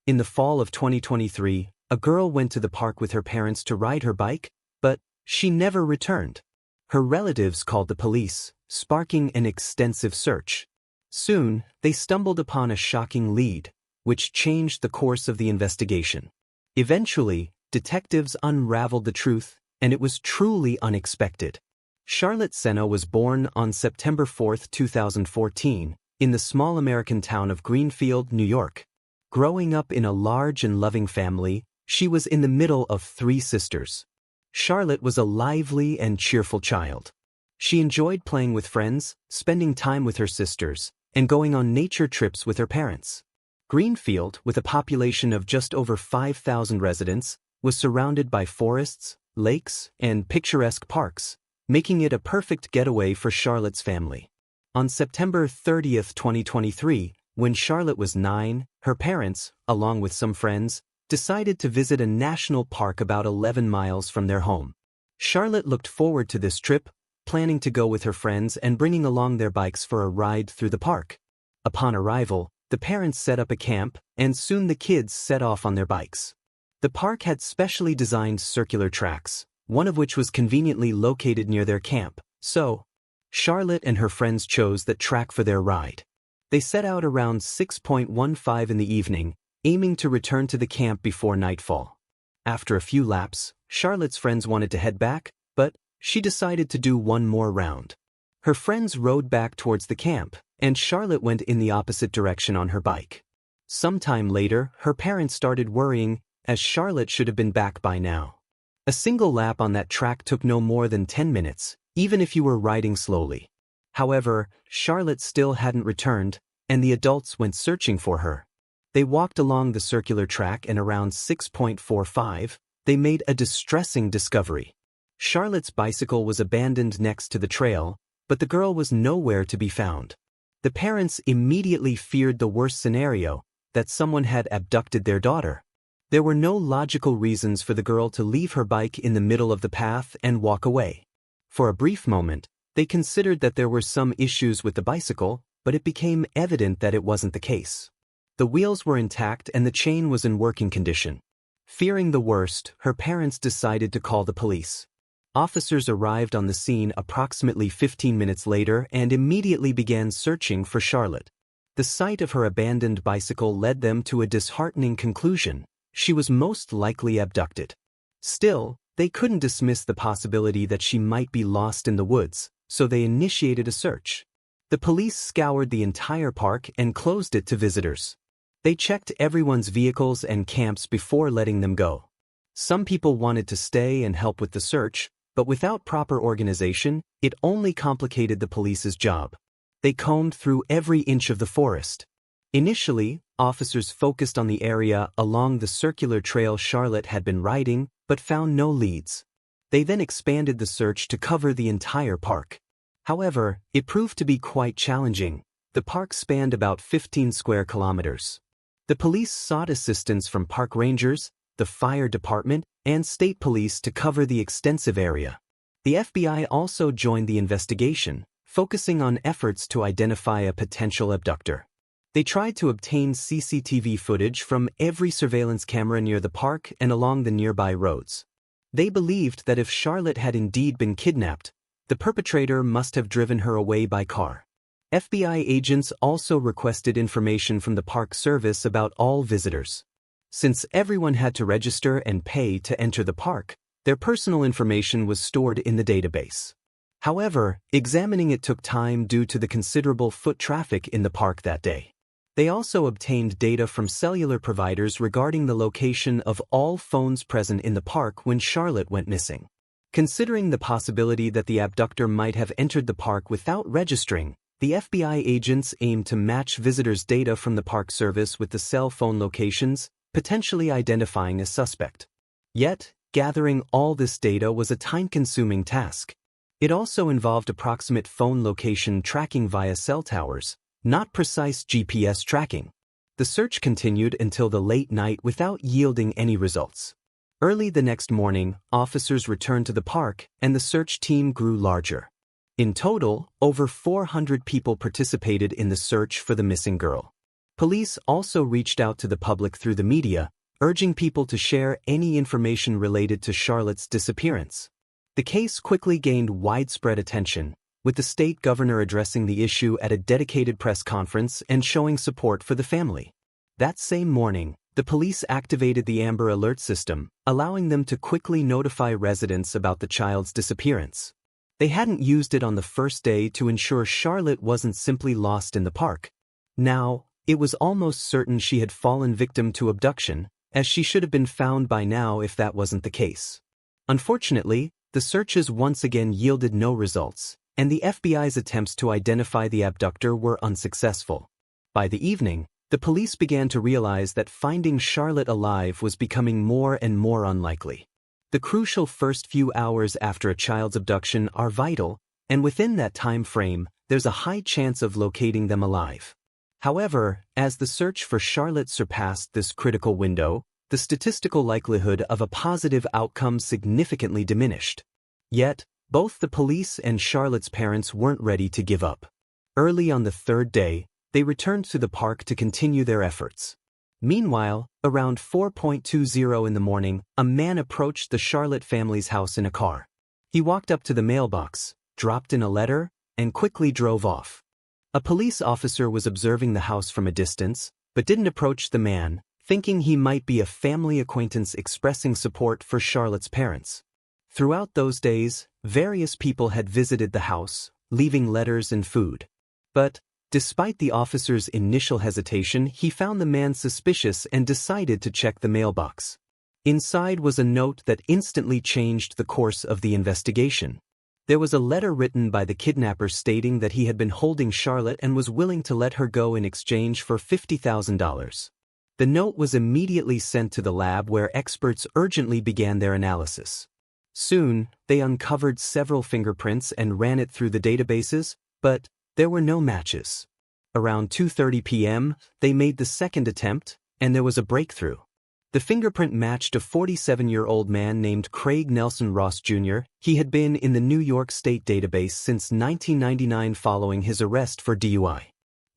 In the fall of 2023, a girl went to the park with her parents to ride her bike, but she never returned. Her relatives called the police, sparking an extensive search. Soon, they stumbled upon a shocking lead, which changed the course of the investigation. Eventually, detectives unraveled the truth, and it was truly unexpected. Charlotte Sena was born on September 4, 2014, in the small American town of Greenfield, New York. Growing up in a large and loving family, she was in the middle of 3 sisters. Charlotte was a lively and cheerful child. She enjoyed playing with friends, spending time with her sisters, and going on nature trips with her parents. Greenfield, with a population of just over 5,000 residents, was surrounded by forests, lakes, and picturesque parks, making it a perfect getaway for Charlotte's family. On September 30, 2023, when Charlotte was 9, her parents, along with some friends, decided to visit a national park about 11 miles from their home. Charlotte looked forward to this trip, planning to go with her friends and bringing along their bikes for a ride through the park. Upon arrival, the parents set up a camp, and soon the kids set off on their bikes. The park had specially designed circular tracks, one of which was conveniently located near their camp, so Charlotte and her friends chose that track for their ride. They set out around 6:15 in the evening, aiming to return to the camp before nightfall. After a few laps, Charlotte's friends wanted to head back, but she decided to do one more round. Her friends rode back towards the camp, and Charlotte went in the opposite direction on her bike. Sometime later, her parents started worrying, as Charlotte should have been back by now. A single lap on that track took no more than 10 minutes, even if you were riding slowly. However, Charlotte still hadn't returned, and the adults went searching for her. They walked along the circular track, and around 6:45, they made a distressing discovery. Charlotte's bicycle was abandoned next to the trail, but the girl was nowhere to be found. The parents immediately feared the worst scenario, that someone had abducted their daughter. There were no logical reasons for the girl to leave her bike in the middle of the path and walk away. For a brief moment, they considered that there were some issues with the bicycle, but it became evident that it wasn't the case. The wheels were intact and the chain was in working condition. Fearing the worst, her parents decided to call the police. Officers arrived on the scene approximately 15 minutes later and immediately began searching for Charlotte. The sight of her abandoned bicycle led them to a disheartening conclusion: she was most likely abducted. Still, they couldn't dismiss the possibility that she might be lost in the woods, so they initiated a search. The police scoured the entire park and closed it to visitors. They checked everyone's vehicles and camps before letting them go. Some people wanted to stay and help with the search, but without proper organization, it only complicated the police's job. They combed through every inch of the forest. Initially, officers focused on the area along the circular trail Charlotte had been riding, but found no leads. They then expanded the search to cover the entire park. However, it proved to be quite challenging. The park spanned about 15 square kilometers. The police sought assistance from park rangers, the fire department, and state police to cover the extensive area. The FBI also joined the investigation, focusing on efforts to identify a potential abductor. They tried to obtain CCTV footage from every surveillance camera near the park and along the nearby roads. They believed that if Charlotte had indeed been kidnapped, the perpetrator must have driven her away by car. FBI agents also requested information from the Park Service about all visitors. Since everyone had to register and pay to enter the park, their personal information was stored in the database. However, examining it took time due to the considerable foot traffic in the park that day. They also obtained data from cellular providers regarding the location of all phones present in the park when Charlotte went missing. Considering the possibility that the abductor might have entered the park without registering, the FBI agents aimed to match visitors' data from the Park Service with the cell phone locations, potentially identifying a suspect. Yet, gathering all this data was a time-consuming task. It also involved approximate phone location tracking via cell towers, not precise GPS tracking. The search continued until the late night without yielding any results. Early the next morning, officers returned to the park, and the search team grew larger. In total, over 400 people participated in the search for the missing girl. Police also reached out to the public through the media, urging people to share any information related to Charlotte's disappearance. The case quickly gained widespread attention, with the state governor addressing the issue at a dedicated press conference and showing support for the family. That same morning, the police activated the Amber Alert system, allowing them to quickly notify residents about the child's disappearance. They hadn't used it on the first day to ensure Charlotte wasn't simply lost in the park. Now, it was almost certain she had fallen victim to abduction, as she should have been found by now if that wasn't the case. Unfortunately, the searches once again yielded no results, and the FBI's attempts to identify the abductor were unsuccessful. By the evening, the police began to realize that finding Charlotte alive was becoming more and more unlikely. The crucial first few hours after a child's abduction are vital, and within that time frame, there's a high chance of locating them alive. However, as the search for Charlotte surpassed this critical window, the statistical likelihood of a positive outcome significantly diminished. Yet, both the police and Charlotte's parents weren't ready to give up. Early on the third day, they returned to the park to continue their efforts. Meanwhile, around 4:20 in the morning, a man approached the Charlotte family's house in a car. He walked up to the mailbox, dropped in a letter, and quickly drove off. A police officer was observing the house from a distance, but didn't approach the man, thinking he might be a family acquaintance expressing support for Charlotte's parents. Throughout those days, various people had visited the house, leaving letters and food. But, despite the officer's initial hesitation, he found the man suspicious and decided to check the mailbox. Inside was a note that instantly changed the course of the investigation. There was a letter written by the kidnapper stating that he had been holding Charlotte and was willing to let her go in exchange for $50,000. The note was immediately sent to the lab where experts urgently began their analysis. Soon, they uncovered several fingerprints and ran it through the databases, but there were no matches. Around 2:30 p.m., they made the second attempt, and there was a breakthrough. The fingerprint matched a 47-year-old man named Craig Nelson Ross Jr. He had been in the New York State database since 1999 following his arrest for DUI.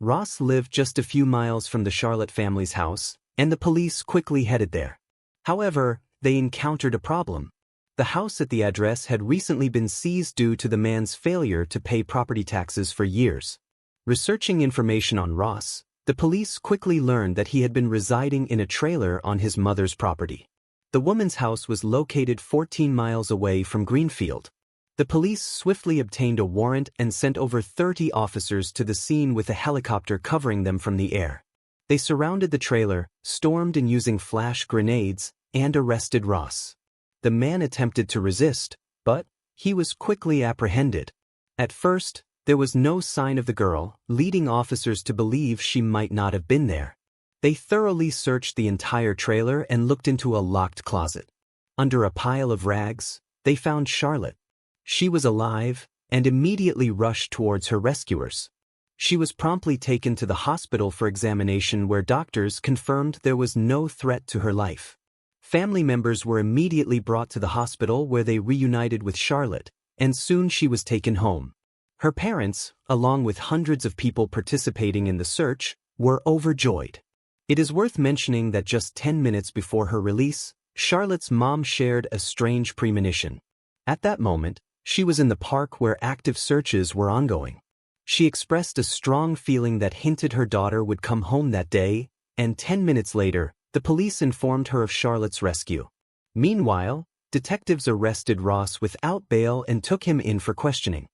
Ross lived just a few miles from the Charlotte family's house, and the police quickly headed there. However, they encountered a problem. The house at the address had recently been seized due to the man's failure to pay property taxes for years. Researching information on Ross, the police quickly learned that he had been residing in a trailer on his mother's property. The woman's house was located 14 miles away from Greenfield. The police swiftly obtained a warrant and sent over 30 officers to the scene with a helicopter covering them from the air. They surrounded the trailer, stormed in using flash grenades, and arrested Ross. The man attempted to resist, but he was quickly apprehended. At first, there was no sign of the girl, leading officers to believe she might not have been there. They thoroughly searched the entire trailer and looked into a locked closet. Under a pile of rags, they found Charlotte. She was alive and immediately rushed towards her rescuers. She was promptly taken to the hospital for examination where doctors confirmed there was no threat to her life. Family members were immediately brought to the hospital where they reunited with Charlotte, and soon she was taken home. Her parents, along with hundreds of people participating in the search, were overjoyed. It is worth mentioning that just 10 minutes before her release, Charlotte's mom shared a strange premonition. At that moment, she was in the park where active searches were ongoing. She expressed a strong feeling that hinted her daughter would come home that day, and 10 minutes later, the police informed her of Charlotte's rescue. Meanwhile, detectives arrested Ross without bail and took him in for questioning.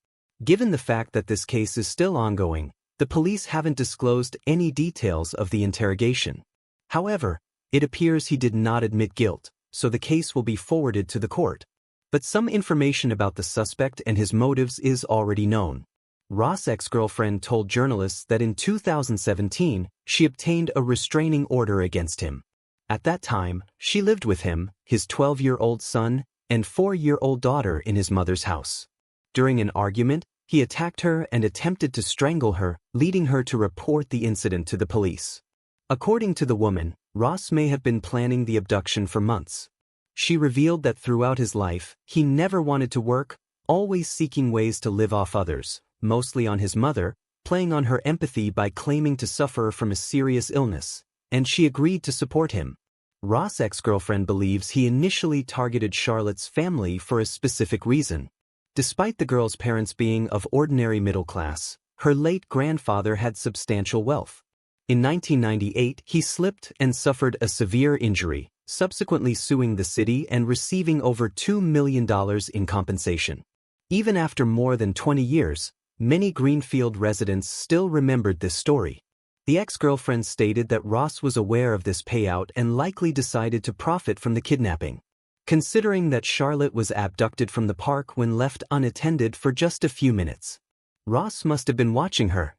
Given the fact that this case is still ongoing, the police haven't disclosed any details of the interrogation. However, it appears he did not admit guilt, so the case will be forwarded to the court. But some information about the suspect and his motives is already known. Ross' ex-girlfriend told journalists that in 2017, she obtained a restraining order against him. At that time, she lived with him, his 12-year-old son, and 4-year-old daughter in his mother's house. During an argument, he attacked her and attempted to strangle her, leading her to report the incident to the police. According to the woman, Ross may have been planning the abduction for months. She revealed that throughout his life, he never wanted to work, always seeking ways to live off others, mostly on his mother, playing on her empathy by claiming to suffer from a serious illness, and she agreed to support him. Ross' ex-girlfriend believes he initially targeted Charlotte's family for a specific reason. Despite the girl's parents being of ordinary middle class, her late grandfather had substantial wealth. In 1998, he slipped and suffered a severe injury, subsequently suing the city and receiving over $2 million in compensation. Even after more than 20 years, many Greenfield residents still remembered this story. The ex-girlfriend stated that Ross was aware of this payout and likely decided to profit from the kidnapping. Considering that Charlotte was abducted from the park when left unattended for just a few minutes, Ross must have been watching her.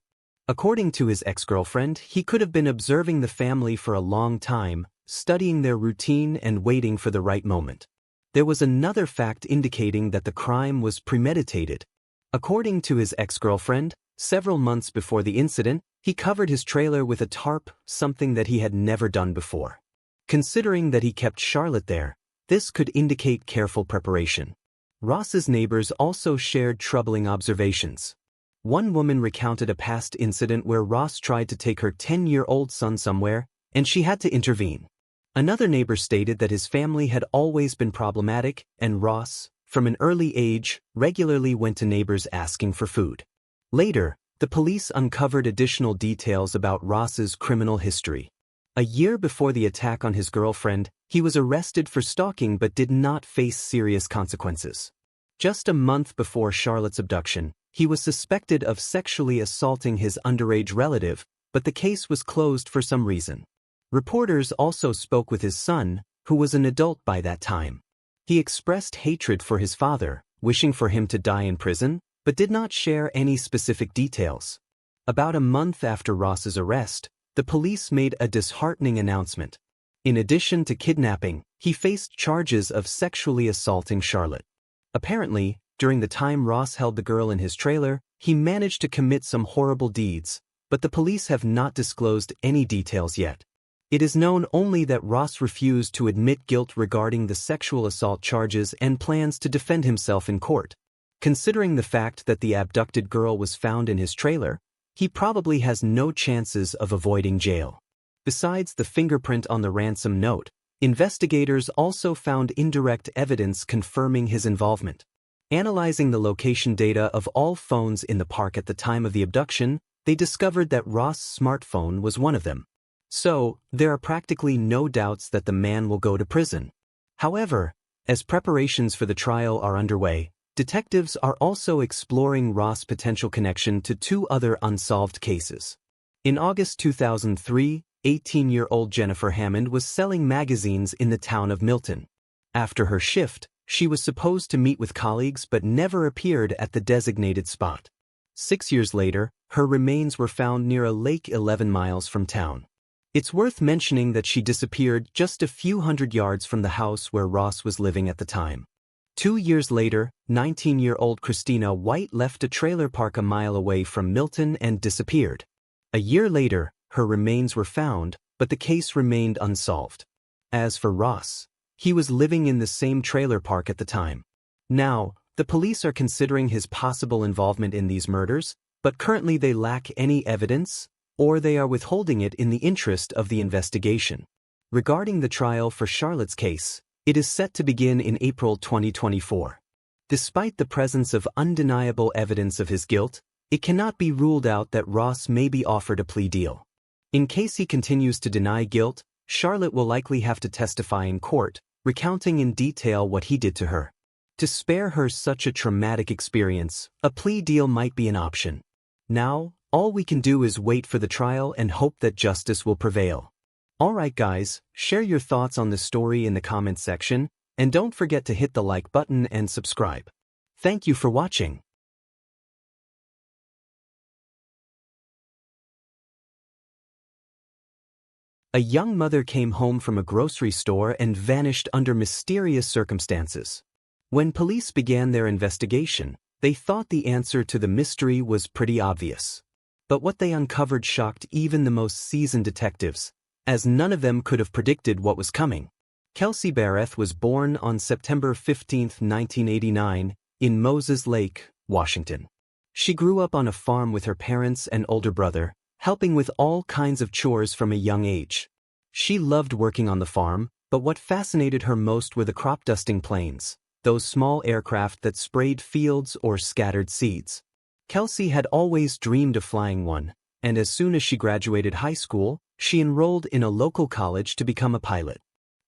According to his ex-girlfriend, he could have been observing the family for a long time, studying their routine and waiting for the right moment. There was another fact indicating that the crime was premeditated. According to his ex-girlfriend, several months before the incident, he covered his trailer with a tarp, something that he had never done before. Considering that he kept Charlotte there, this could indicate careful preparation. Ross's neighbors also shared troubling observations. One woman recounted a past incident where Ross tried to take her 10-year-old son somewhere, and she had to intervene. Another neighbor stated that his family had always been problematic, and Ross, from an early age, regularly went to neighbors asking for food. Later, the police uncovered additional details about Ross's criminal history. A year before the attack on his girlfriend, he was arrested for stalking but did not face serious consequences. Just a month before Charlotte's abduction, he was suspected of sexually assaulting his underage relative, but the case was closed for some reason. Reporters also spoke with his son, who was an adult by that time. He expressed hatred for his father, wishing for him to die in prison, but did not share any specific details. About a month after Ross's arrest, the police made a disheartening announcement. In addition to kidnapping, he faced charges of sexually assaulting Charlotte. Apparently, during the time Ross held the girl in his trailer, he managed to commit some horrible deeds, but the police have not disclosed any details yet. It is known only that Ross refused to admit guilt regarding the sexual assault charges and plans to defend himself in court. Considering the fact that the abducted girl was found in his trailer, he probably has no chances of avoiding jail. Besides the fingerprint on the ransom note, investigators also found indirect evidence confirming his involvement. Analyzing the location data of all phones in the park at the time of the abduction, they discovered that Ross' smartphone was one of them. So, there are practically no doubts that the man will go to prison. However, as preparations for the trial are underway, detectives are also exploring Ross' potential connection to two other unsolved cases. In August 2003, 18-year-old Jennifer Hammond was selling magazines in the town of Milton. After her shift, she was supposed to meet with colleagues but never appeared at the designated spot. 6 years later, her remains were found near a lake 11 miles from town. It's worth mentioning that she disappeared just a few hundred yards from the house where Ross was living at the time. 2 years later, 19-year-old Christina White left a trailer park a mile away from Milton and disappeared. A year later, her remains were found, but the case remained unsolved. As for Ross, he was living in the same trailer park at the time. Now, the police are considering his possible involvement in these murders, but currently they lack any evidence, or they are withholding it in the interest of the investigation. Regarding the trial for Charlotte's case, it is set to begin in April 2024. Despite the presence of undeniable evidence of his guilt, it cannot be ruled out that Ross may be offered a plea deal. In case he continues to deny guilt, Charlotte will likely have to testify in court, recounting in detail what he did to her. To spare her such a traumatic experience, a plea deal might be an option. Now, all we can do is wait for the trial and hope that justice will prevail. Alright guys, share your thoughts on the story in the comments section, and don't forget to hit the like button and subscribe. Thank you for watching. A young mother came home from a grocery store and vanished under mysterious circumstances. When police began their investigation, they thought the answer to the mystery was pretty obvious. But what they uncovered shocked even the most seasoned detectives, as none of them could have predicted what was coming. Kelsey Barrett was born on September 15, 1989, in Moses Lake, Washington. She grew up on a farm with her parents and older brother, helping with all kinds of chores from a young age. She loved working on the farm, but what fascinated her most were the crop-dusting planes, those small aircraft that sprayed fields or scattered seeds. Kelsey had always dreamed of flying one, and as soon as she graduated high school, she enrolled in a local college to become a pilot.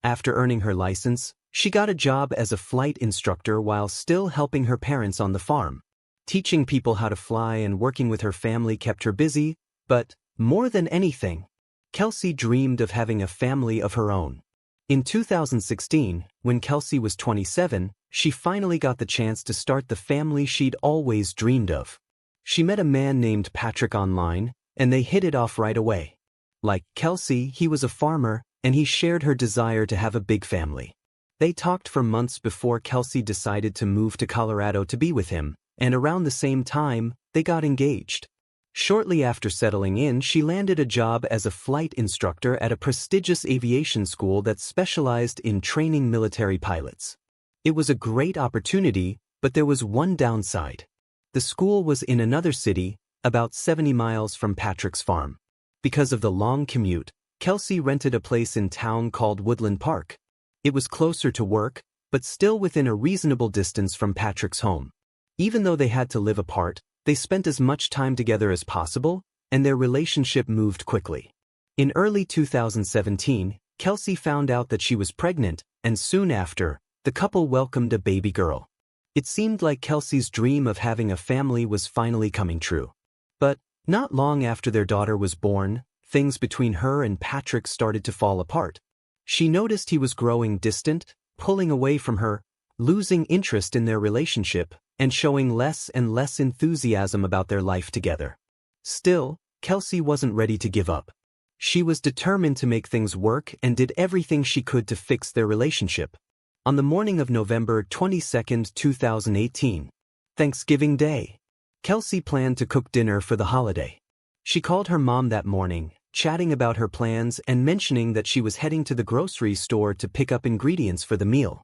After earning her license, she got a job as a flight instructor while still helping her parents on the farm. Teaching people how to fly and working with her family kept her busy, but, more than anything, Kelsey dreamed of having a family of her own. In 2016, when Kelsey was 27, she finally got the chance to start the family she'd always dreamed of. She met a man named Patrick online, and they hit it off right away. Like Kelsey, he was a farmer, and he shared her desire to have a big family. They talked for months before Kelsey decided to move to Colorado to be with him, and around the same time, they got engaged. Shortly after settling in, she landed a job as a flight instructor at a prestigious aviation school that specialized in training military pilots. It was a great opportunity, but there was one downside. The school was in another city, about 70 miles from Patrick's farm. Because of the long commute, Kelsey rented a place in town called Woodland Park. It was closer to work, but still within a reasonable distance from Patrick's home. Even though they had to live apart, they spent as much time together as possible, and their relationship moved quickly. In early 2017, Kelsey found out that she was pregnant, and soon after, the couple welcomed a baby girl. It seemed like Kelsey's dream of having a family was finally coming true. But, not long after their daughter was born, things between her and Patrick started to fall apart. She noticed he was growing distant, pulling away from her, losing interest in their relationship, and showing less and less enthusiasm about their life together. Still, Kelsey wasn't ready to give up. She was determined to make things work and did everything she could to fix their relationship. On the morning of November 22, 2018, Thanksgiving Day, Kelsey planned to cook dinner for the holiday. She called her mom that morning, chatting about her plans and mentioning that she was heading to the grocery store to pick up ingredients for the meal.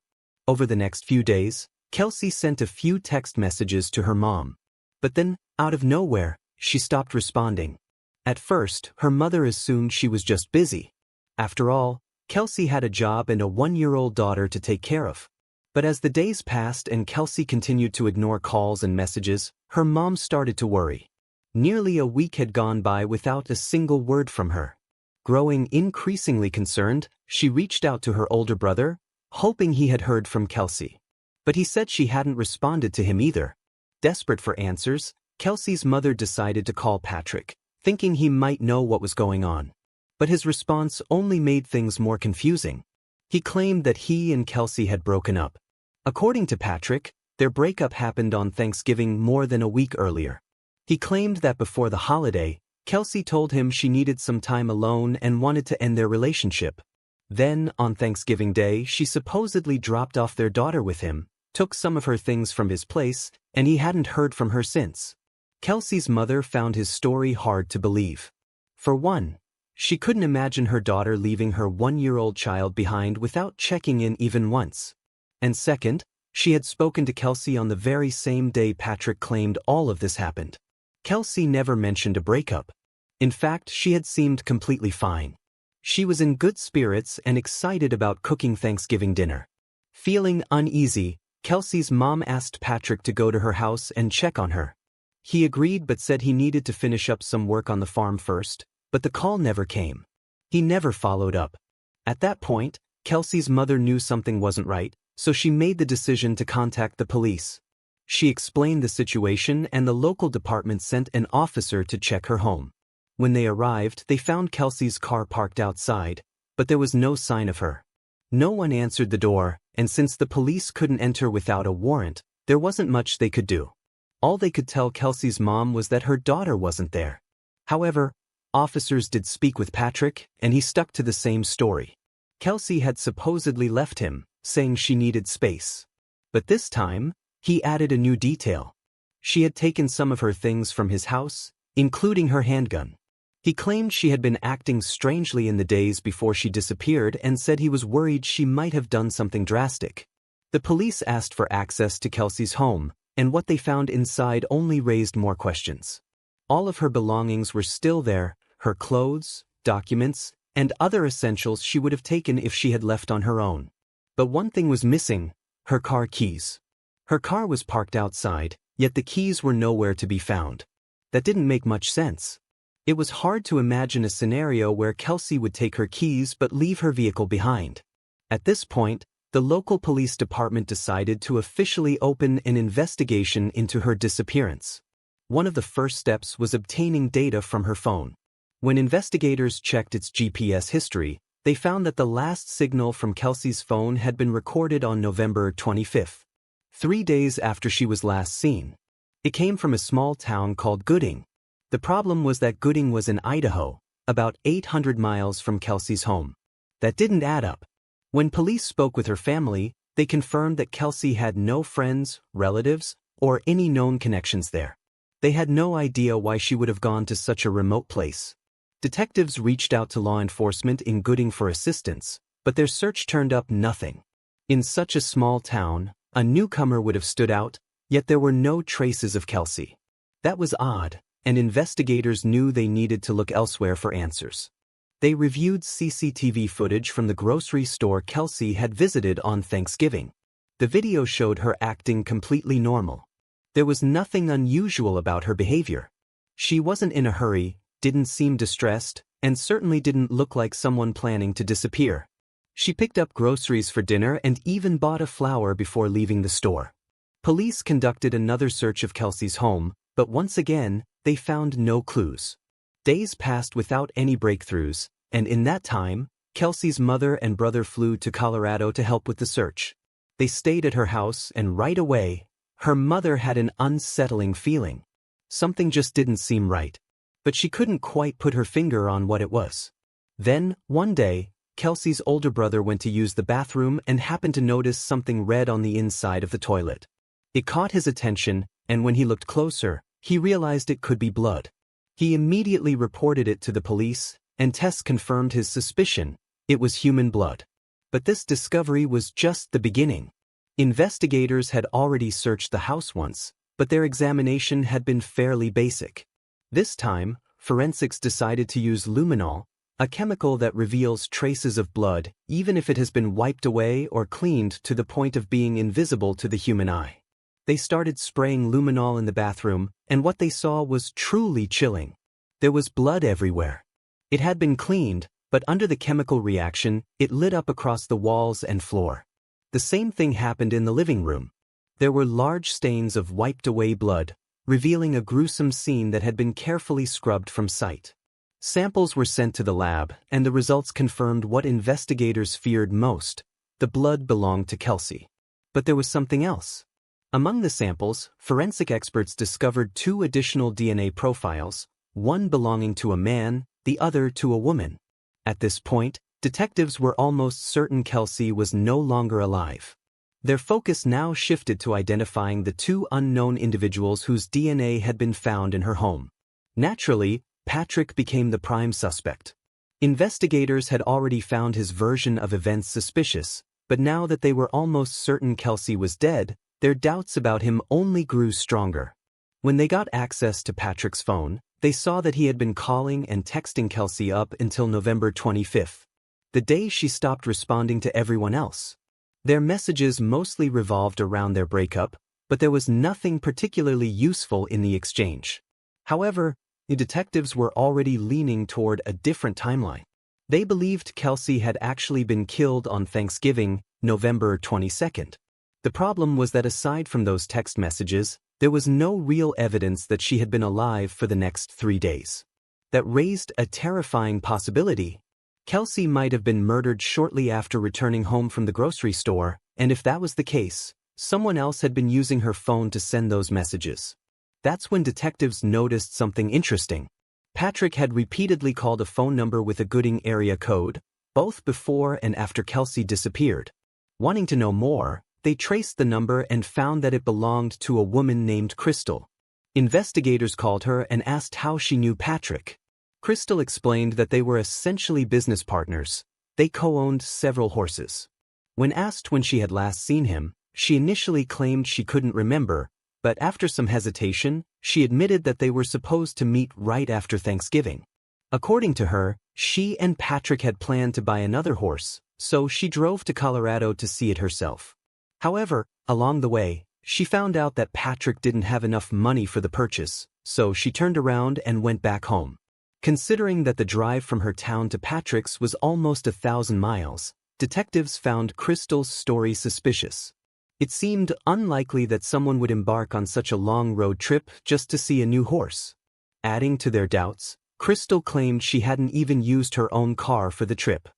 Over the next few days, Kelsey sent a few text messages to her mom. But then, out of nowhere, she stopped responding. At first, her mother assumed she was just busy. After all, Kelsey had a job and a 1-year-old daughter to take care of. But as the days passed and Kelsey continued to ignore calls and messages, her mom started to worry. Nearly a week had gone by without a single word from her. Growing increasingly concerned, she reached out to her older brother, hoping he had heard from Kelsey. But he said she hadn't responded to him either. Desperate for answers, Kelsey's mother decided to call Patrick, thinking he might know what was going on. But his response only made things more confusing. He claimed that he and Kelsey had broken up. According to Patrick, their breakup happened on Thanksgiving more than a week earlier. He claimed that before the holiday, Kelsey told him she needed some time alone and wanted to end their relationship. Then, on Thanksgiving Day, she supposedly dropped off their daughter with him, took some of her things from his place, and he hadn't heard from her since. Kelsey's mother found his story hard to believe. For one, she couldn't imagine her daughter leaving her 1-year-old child behind without checking in even once. And second, she had spoken to Kelsey on the very same day Patrick claimed all of this happened. Kelsey never mentioned a breakup. In fact, she had seemed completely fine. She was in good spirits and excited about cooking Thanksgiving dinner. Feeling uneasy, Kelsey's mom asked Patrick to go to her house and check on her. He agreed but said he needed to finish up some work on the farm first, but the call never came. He never followed up. At that point, Kelsey's mother knew something wasn't right, so she made the decision to contact the police. She explained the situation and the local department sent an officer to check her home. When they arrived, they found Kelsey's car parked outside, but there was no sign of her. No one answered the door, and since the police couldn't enter without a warrant, there wasn't much they could do. All they could tell Kelsey's mom was that her daughter wasn't there. However, officers did speak with Patrick, and he stuck to the same story. Kelsey had supposedly left him, saying she needed space. But this time, he added a new detail. She had taken some of her things from his house, including her handgun. He claimed she had been acting strangely in the days before she disappeared and said he was worried she might have done something drastic. The police asked for access to Kelsey's home, and what they found inside only raised more questions. All of her belongings were still there, her clothes, documents, and other essentials she would have taken if she had left on her own. But one thing was missing: her car keys. Her car was parked outside, yet the keys were nowhere to be found. That didn't make much sense. It was hard to imagine a scenario where Kelsey would take her keys but leave her vehicle behind. At this point, the local police department decided to officially open an investigation into her disappearance. One of the first steps was obtaining data from her phone. When investigators checked its GPS history, they found that the last signal from Kelsey's phone had been recorded on November 25th, 3 days after she was last seen. It came from a small town called Gooding. The problem was that Gooding was in Idaho, about 800 miles from Kelsey's home. That didn't add up. When police spoke with her family, they confirmed that Kelsey had no friends, relatives, or any known connections there. They had no idea why she would have gone to such a remote place. Detectives reached out to law enforcement in Gooding for assistance, but their search turned up nothing. In such a small town, a newcomer would have stood out, yet there were no traces of Kelsey. That was odd, and investigators knew they needed to look elsewhere for answers. They reviewed CCTV footage from the grocery store Kelsey had visited on Thanksgiving. The video showed her acting completely normal. There was nothing unusual about her behavior. She wasn't in a hurry, didn't seem distressed, and certainly didn't look like someone planning to disappear. She picked up groceries for dinner and even bought a flower before leaving the store. Police conducted another search of Kelsey's home, but once again, they found no clues. Days passed without any breakthroughs, and in that time, Kelsey's mother and brother flew to Colorado to help with the search. They stayed at her house, and right away, her mother had an unsettling feeling. Something just didn't seem right. But she couldn't quite put her finger on what it was. Then, one day, Kelsey's older brother went to use the bathroom and happened to notice something red on the inside of the toilet. It caught his attention, and when he looked closer, he realized it could be blood. He immediately reported it to the police, and tests confirmed his suspicion: it was human blood. But this discovery was just the beginning. Investigators had already searched the house once, but their examination had been fairly basic. This time, forensics decided to use luminol, a chemical that reveals traces of blood even if it has been wiped away or cleaned to the point of being invisible to the human eye. They started spraying luminol in the bathroom, and what they saw was truly chilling. There was blood everywhere. It had been cleaned, but under the chemical reaction, it lit up across the walls and floor. The same thing happened in the living room. There were large stains of wiped-away blood, revealing a gruesome scene that had been carefully scrubbed from sight. Samples were sent to the lab, and the results confirmed what investigators feared most: the blood belonged to Kelsey. But there was something else. Among the samples, forensic experts discovered 2 additional DNA profiles, one belonging to a man, the other to a woman. At this point, detectives were almost certain Kelsey was no longer alive. Their focus now shifted to identifying the 2 unknown individuals whose DNA had been found in her home. Naturally, Patrick became the prime suspect. Investigators had already found his version of events suspicious, but now that they were almost certain Kelsey was dead, their doubts about him only grew stronger. When they got access to Patrick's phone, they saw that he had been calling and texting Kelsey up until November 25th, the day she stopped responding to everyone else. Their messages mostly revolved around their breakup, but there was nothing particularly useful in the exchange. However, the detectives were already leaning toward a different timeline. They believed Kelsey had actually been killed on Thanksgiving, November 22nd. The problem was that aside from those text messages, there was no real evidence that she had been alive for the next 3 days. That raised a terrifying possibility. Kelsey might have been murdered shortly after returning home from the grocery store, and if that was the case, someone else had been using her phone to send those messages. That's when detectives noticed something interesting. Patrick had repeatedly called a phone number with a Gooding area code, both before and after Kelsey disappeared. Wanting to know more, they traced the number and found that it belonged to a woman named Crystal. Investigators called her and asked how she knew Patrick. Crystal explained that they were essentially business partners. They co-owned several horses. When asked when she had last seen him, she initially claimed she couldn't remember, but after some hesitation, she admitted that they were supposed to meet right after Thanksgiving. According to her, she and Patrick had planned to buy another horse, so she drove to Colorado to see it herself. However, along the way, she found out that Patrick didn't have enough money for the purchase, so she turned around and went back home. Considering that the drive from her town to Patrick's was almost 1,000 miles, detectives found Crystal's story suspicious. It seemed unlikely that someone would embark on such a long road trip just to see a new horse. Adding to their doubts, Crystal claimed she hadn't even used her own car for the trip.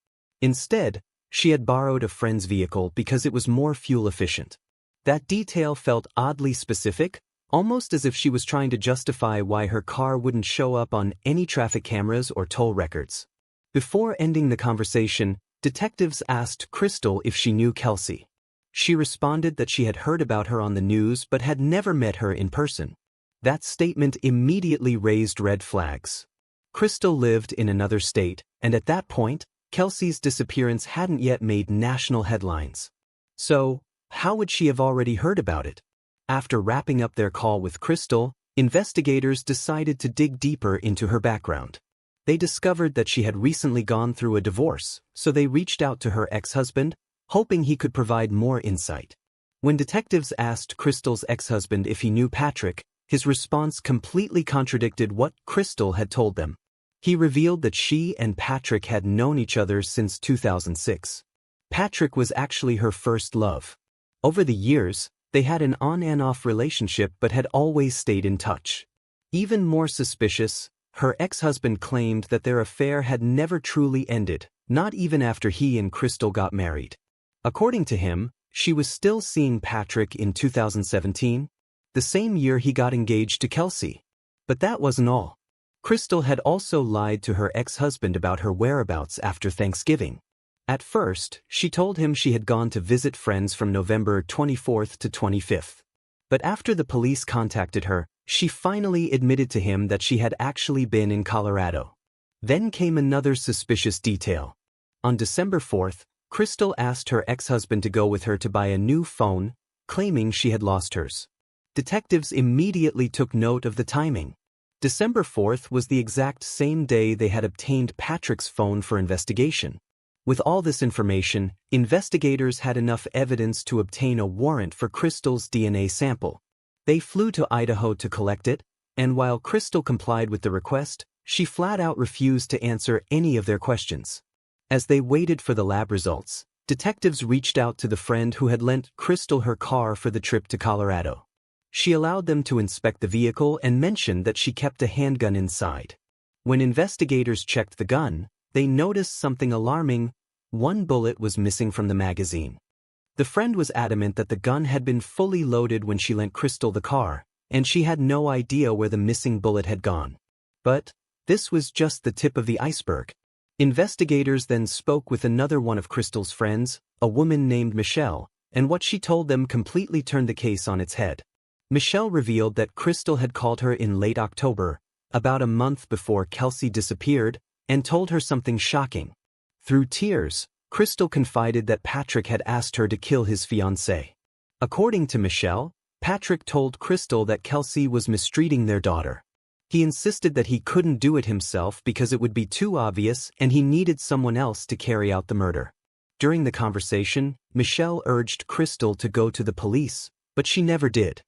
Instead, she had borrowed a friend's vehicle because it was more fuel efficient. That detail felt oddly specific, almost as if she was trying to justify why her car wouldn't show up on any traffic cameras or toll records. Before ending the conversation, detectives asked Crystal if she knew Kelsey. She responded that she had heard about her on the news but had never met her in person. That statement immediately raised red flags. Crystal lived in another state, and at that point, Kelsey's disappearance hadn't yet made national headlines. So, how would she have already heard about it? After wrapping up their call with Crystal, investigators decided to dig deeper into her background. They discovered that she had recently gone through a divorce, so they reached out to her ex-husband, hoping he could provide more insight. When detectives asked Crystal's ex-husband if he knew Patrick, his response completely contradicted what Crystal had told them. He revealed that she and Patrick had known each other since 2006. Patrick was actually her first love. Over the years, they had an on and off relationship but had always stayed in touch. Even more suspicious, her ex-husband claimed that their affair had never truly ended, not even after he and Crystal got married. According to him, she was still seeing Patrick in 2017, the same year he got engaged to Kelsey. But that wasn't all. Crystal had also lied to her ex-husband about her whereabouts after Thanksgiving. At first, she told him she had gone to visit friends from November 24th to 25th. But after the police contacted her, she finally admitted to him that she had actually been in Colorado. Then came another suspicious detail. On December 4th, Crystal asked her ex-husband to go with her to buy a new phone, claiming she had lost hers. Detectives immediately took note of the timing. December 4th was the exact same day they had obtained Patrick's phone for investigation. With all this information, investigators had enough evidence to obtain a warrant for Crystal's DNA sample. They flew to Idaho to collect it, and while Crystal complied with the request, she flat out refused to answer any of their questions. As they waited for the lab results, detectives reached out to the friend who had lent Crystal her car for the trip to Colorado. She allowed them to inspect the vehicle and mentioned that she kept a handgun inside. When investigators checked the gun, they noticed something alarming. One bullet was missing from the magazine. The friend was adamant that the gun had been fully loaded when she lent Crystal the car, and she had no idea where the missing bullet had gone. But this was just the tip of the iceberg. Investigators then spoke with another one of Crystal's friends, a woman named Michelle, and what she told them completely turned the case on its head. Michelle revealed that Crystal had called her in late October, about a month before Kelsey disappeared, and told her something shocking. Through tears, Crystal confided that Patrick had asked her to kill his fiancée. According to Michelle, Patrick told Crystal that Kelsey was mistreating their daughter. He insisted that he couldn't do it himself because it would be too obvious and he needed someone else to carry out the murder. During the conversation, Michelle urged Crystal to go to the police, but she never did.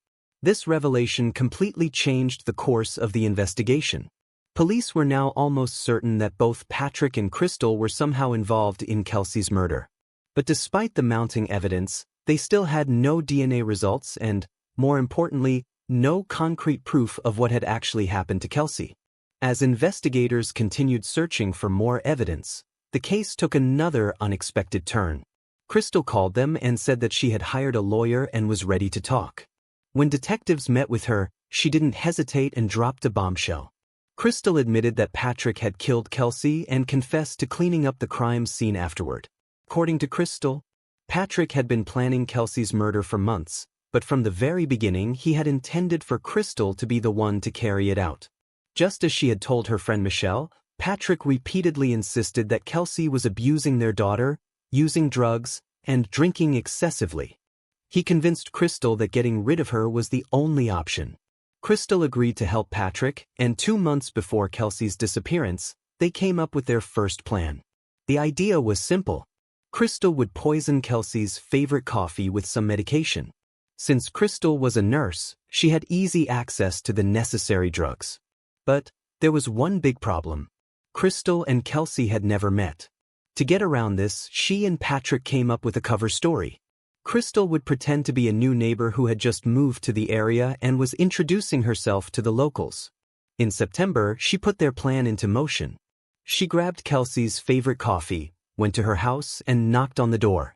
This revelation completely changed the course of the investigation. Police were now almost certain that both Patrick and Crystal were somehow involved in Kelsey's murder. But despite the mounting evidence, they still had no DNA results and, more importantly, no concrete proof of what had actually happened to Kelsey. As investigators continued searching for more evidence, the case took another unexpected turn. Crystal called them and said that she had hired a lawyer and was ready to talk. When detectives met with her, she didn't hesitate and dropped a bombshell. Crystal admitted that Patrick had killed Kelsey and confessed to cleaning up the crime scene afterward. According to Crystal, Patrick had been planning Kelsey's murder for months, but from the very beginning he had intended for Crystal to be the one to carry it out. Just as she had told her friend Michelle, Patrick repeatedly insisted that Kelsey was abusing their daughter, using drugs, and drinking excessively. He convinced Crystal that getting rid of her was the only option. Crystal agreed to help Patrick, and 2 months before Kelsey's disappearance, they came up with their first plan. The idea was simple. Crystal would poison Kelsey's favorite coffee with some medication. Since Crystal was a nurse, she had easy access to the necessary drugs. But there was one big problem. Crystal and Kelsey had never met. To get around this, she and Patrick came up with a cover story. Crystal would pretend to be a new neighbor who had just moved to the area and was introducing herself to the locals. In September, she put their plan into motion. She grabbed Kelsey's favorite coffee, went to her house, and knocked on the door.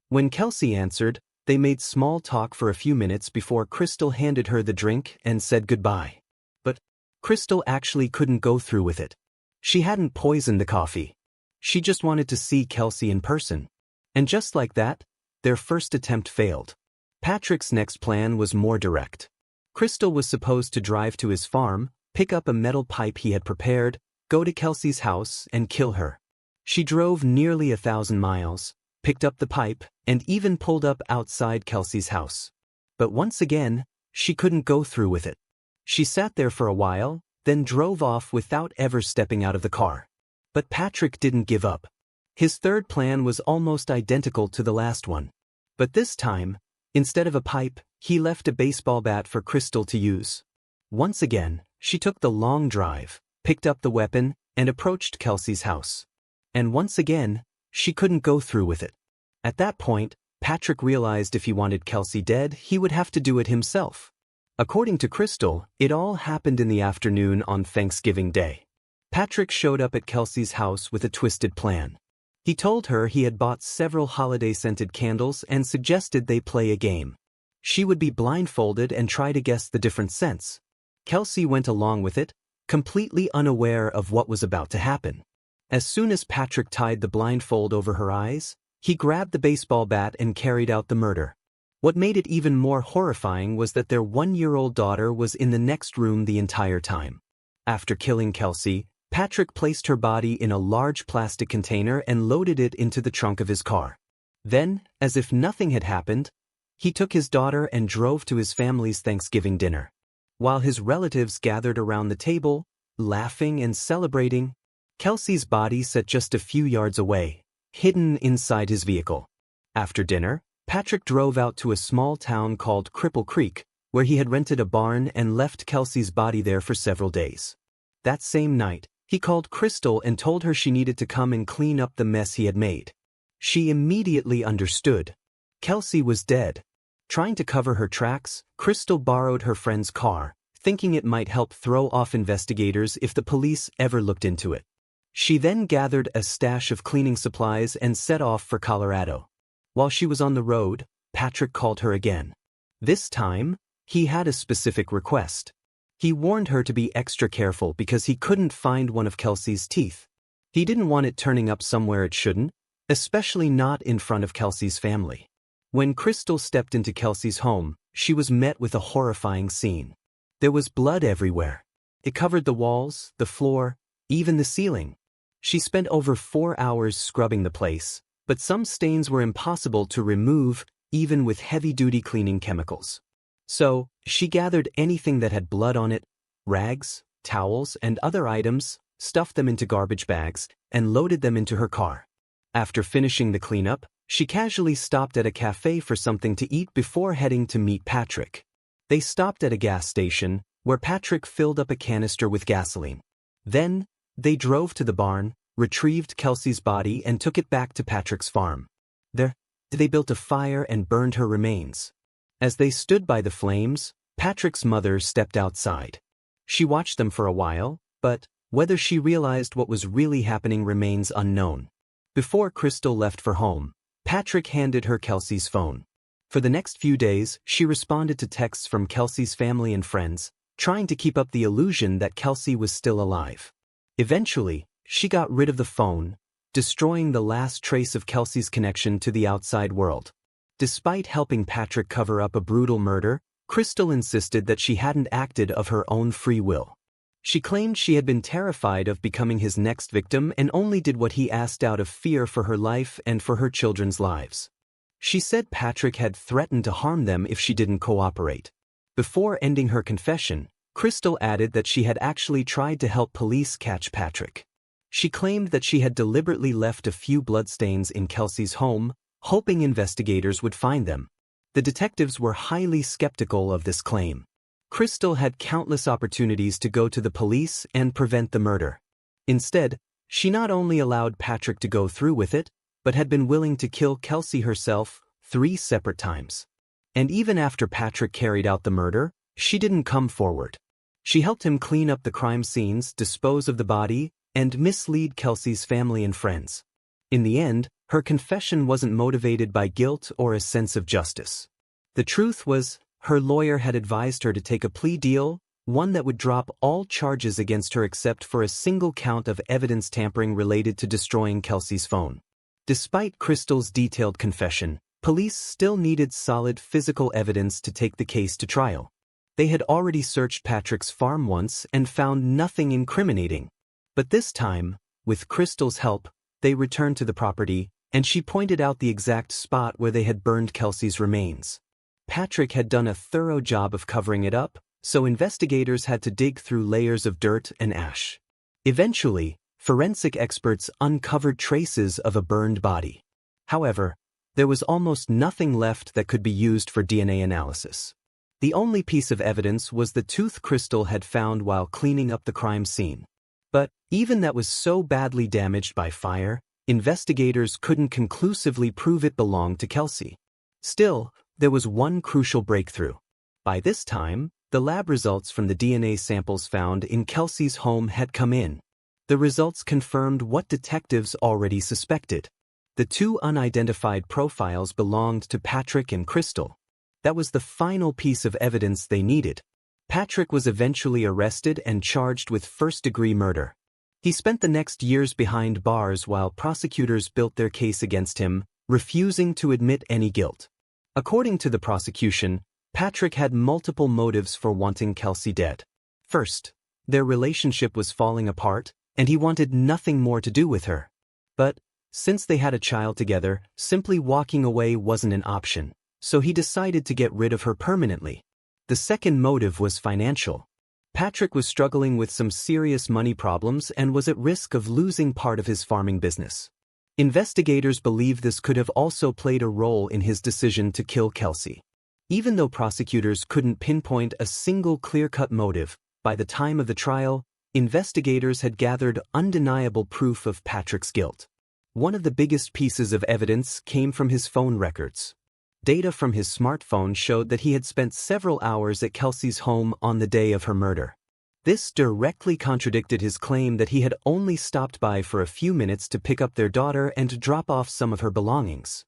When Kelsey answered, they made small talk for a few minutes before Crystal handed her the drink and said goodbye. But Crystal actually couldn't go through with it. She hadn't poisoned the coffee. She just wanted to see Kelsey in person. And just like that, their first attempt failed. Patrick's next plan was more direct. Crystal was supposed to drive to his farm, pick up a metal pipe he had prepared, go to Kelsey's house, and kill her. She drove nearly 1,000 miles, picked up the pipe, and even pulled up outside Kelsey's house. But once again, she couldn't go through with it. She sat there for a while, then drove off without ever stepping out of the car. But Patrick didn't give up. His third plan was almost identical to the last one. But this time, instead of a pipe, he left a baseball bat for Crystal to use. Once again, she took the long drive, picked up the weapon, and approached Kelsey's house. And once again, she couldn't go through with it. At that point, Patrick realized if he wanted Kelsey dead, he would have to do it himself. According to Crystal, it all happened in the afternoon on Thanksgiving Day. Patrick showed up at Kelsey's house with a twisted plan. He told her he had bought several holiday-scented candles and suggested they play a game. She would be blindfolded and try to guess the different scents. Kelsey went along with it, completely unaware of what was about to happen. As soon as Patrick tied the blindfold over her eyes, he grabbed the baseball bat and carried out the murder. What made it even more horrifying was that their 1-year-old daughter was in the next room the entire time. After killing Kelsey, Patrick placed her body in a large plastic container and loaded it into the trunk of his car. Then, as if nothing had happened, he took his daughter and drove to his family's Thanksgiving dinner. While his relatives gathered around the table, laughing and celebrating, Kelsey's body sat just a few yards away, hidden inside his vehicle. After dinner, Patrick drove out to a small town called Cripple Creek, where he had rented a barn and left Kelsey's body there for several days. That same night, he called Crystal and told her she needed to come and clean up the mess he had made. She immediately understood. Kelsey was dead. Trying to cover her tracks, Crystal borrowed her friend's car, thinking it might help throw off investigators if the police ever looked into it. She then gathered a stash of cleaning supplies and set off for Colorado. While she was on the road, Patrick called her again. This time, he had a specific request. He warned her to be extra careful because he couldn't find one of Kelsey's teeth. He didn't want it turning up somewhere it shouldn't, especially not in front of Kelsey's family. When Crystal stepped into Kelsey's home, she was met with a horrifying scene. There was blood everywhere. It covered the walls, the floor, even the ceiling. She spent over 4 hours scrubbing the place, but some stains were impossible to remove, even with heavy-duty cleaning chemicals. So, she gathered anything that had blood on it, rags, towels, and other items, stuffed them into garbage bags, and loaded them into her car. After finishing the cleanup, she casually stopped at a cafe for something to eat before heading to meet Patrick. They stopped at a gas station, where Patrick filled up a canister with gasoline. Then, they drove to the barn, retrieved Kelsey's body and took it back to Patrick's farm. There, they built a fire and burned her remains. As they stood by the flames, Patrick's mother stepped outside. She watched them for a while, but whether she realized what was really happening remains unknown. Before Crystal left for home, Patrick handed her Kelsey's phone. For the next few days, she responded to texts from Kelsey's family and friends, trying to keep up the illusion that Kelsey was still alive. Eventually, she got rid of the phone, destroying the last trace of Kelsey's connection to the outside world. Despite helping Patrick cover up a brutal murder, Crystal insisted that she hadn't acted of her own free will. She claimed she had been terrified of becoming his next victim and only did what he asked out of fear for her life and for her children's lives. She said Patrick had threatened to harm them if she didn't cooperate. Before ending her confession, Crystal added that she had actually tried to help police catch Patrick. She claimed that she had deliberately left a few bloodstains in Kelsey's home, hoping investigators would find them. The detectives were highly skeptical of this claim. Crystal had countless opportunities to go to the police and prevent the murder. Instead, she not only allowed Patrick to go through with it, but had been willing to kill Kelsey herself 3 separate times. And even after Patrick carried out the murder, she didn't come forward. She helped him clean up the crime scenes, dispose of the body, and mislead Kelsey's family and friends. In the end, her confession wasn't motivated by guilt or a sense of justice. The truth was, her lawyer had advised her to take a plea deal, one that would drop all charges against her except for a single count of evidence tampering related to destroying Kelsey's phone. Despite Crystal's detailed confession, police still needed solid physical evidence to take the case to trial. They had already searched Patrick's farm once and found nothing incriminating. But this time, with Crystal's help, they returned to the property, and she pointed out the exact spot where they had burned Kelsey's remains. Patrick had done a thorough job of covering it up, so investigators had to dig through layers of dirt and ash. Eventually, forensic experts uncovered traces of a burned body. However, there was almost nothing left that could be used for DNA analysis. The only piece of evidence was the tooth Crystal had found while cleaning up the crime scene. But even that was so badly damaged by fire, investigators couldn't conclusively prove it belonged to Kelsey. Still, there was one crucial breakthrough. By this time, the lab results from the DNA samples found in Kelsey's home had come in. The results confirmed what detectives already suspected. The 2 unidentified profiles belonged to Patrick and Crystal. That was the final piece of evidence they needed. Patrick was eventually arrested and charged with first-degree murder. He spent the next years behind bars while prosecutors built their case against him, refusing to admit any guilt. According to the prosecution, Patrick had multiple motives for wanting Kelsey dead. First, their relationship was falling apart, and he wanted nothing more to do with her. But, since they had a child together, simply walking away wasn't an option, so he decided to get rid of her permanently. The second motive was financial. Patrick was struggling with some serious money problems and was at risk of losing part of his farming business. Investigators believe this could have also played a role in his decision to kill Kelsey. Even though prosecutors couldn't pinpoint a single clear-cut motive, by the time of the trial, investigators had gathered undeniable proof of Patrick's guilt. One of the biggest pieces of evidence came from his phone records. Data from his smartphone showed that he had spent several hours at Kelsey's home on the day of her murder. This directly contradicted his claim that he had only stopped by for a few minutes to pick up their daughter and drop off some of her belongings.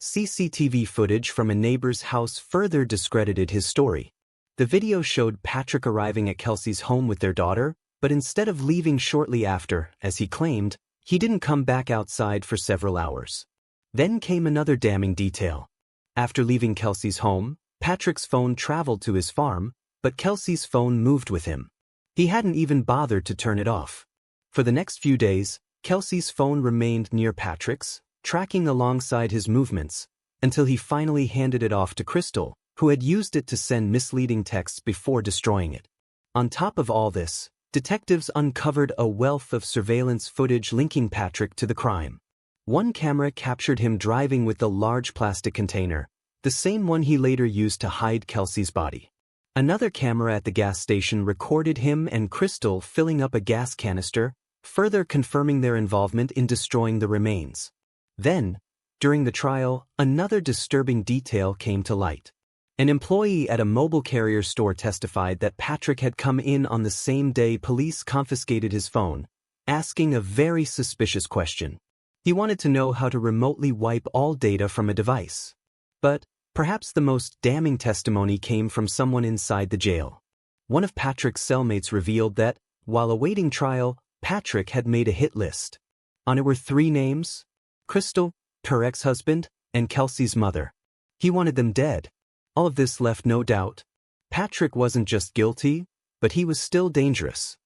CCTV footage from a neighbor's house further discredited his story. The video showed Patrick arriving at Kelsey's home with their daughter, but instead of leaving shortly after, as he claimed, he didn't come back outside for several hours. Then came another damning detail. After leaving Kelsey's home, Patrick's phone traveled to his farm, but Kelsey's phone moved with him. He hadn't even bothered to turn it off. For the next few days, Kelsey's phone remained near Patrick's, tracking alongside his movements, until he finally handed it off to Crystal, who had used it to send misleading texts before destroying it. On top of all this, detectives uncovered a wealth of surveillance footage linking Patrick to the crime. One camera captured him driving with the large plastic container, the same one he later used to hide Kelsey's body. Another camera at the gas station recorded him and Crystal filling up a gas canister, further confirming their involvement in destroying the remains. Then, during the trial, another disturbing detail came to light. An employee at a mobile carrier store testified that Patrick had come in on the same day police confiscated his phone, asking a very suspicious question. He wanted to know how to remotely wipe all data from a device. But perhaps the most damning testimony came from someone inside the jail. One of Patrick's cellmates revealed that, while awaiting trial, Patrick had made a hit list. On it were 3 names: Crystal, her ex-husband, and Kelsey's mother. He wanted them dead. All of this left no doubt. Patrick wasn't just guilty, but he was still dangerous.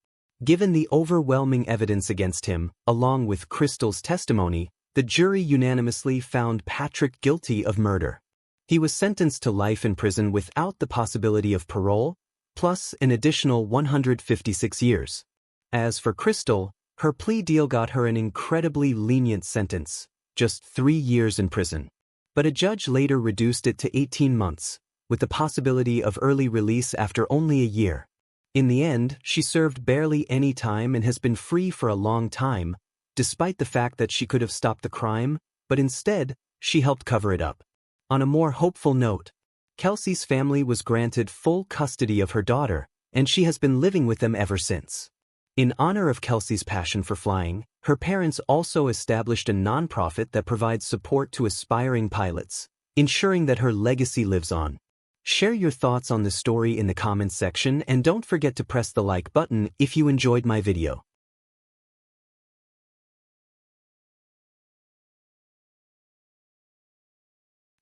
Given the overwhelming evidence against him, along with Crystal's testimony, the jury unanimously found Patrick guilty of murder. He was sentenced to life in prison without the possibility of parole, plus an additional 156 years. As for Crystal, her plea deal got her an incredibly lenient sentence, just 3 years in prison. But a judge later reduced it to 18 months, with the possibility of early release after only a year. In the end, she served barely any time and has been free for a long time, despite the fact that she could have stopped the crime, but instead, she helped cover it up. On a more hopeful note, Kelsey's family was granted full custody of her daughter, and she has been living with them ever since. In honor of Kelsey's passion for flying, her parents also established a nonprofit that provides support to aspiring pilots, ensuring that her legacy lives on. Share your thoughts on the story in the comments section and don't forget to press the like button if you enjoyed my video.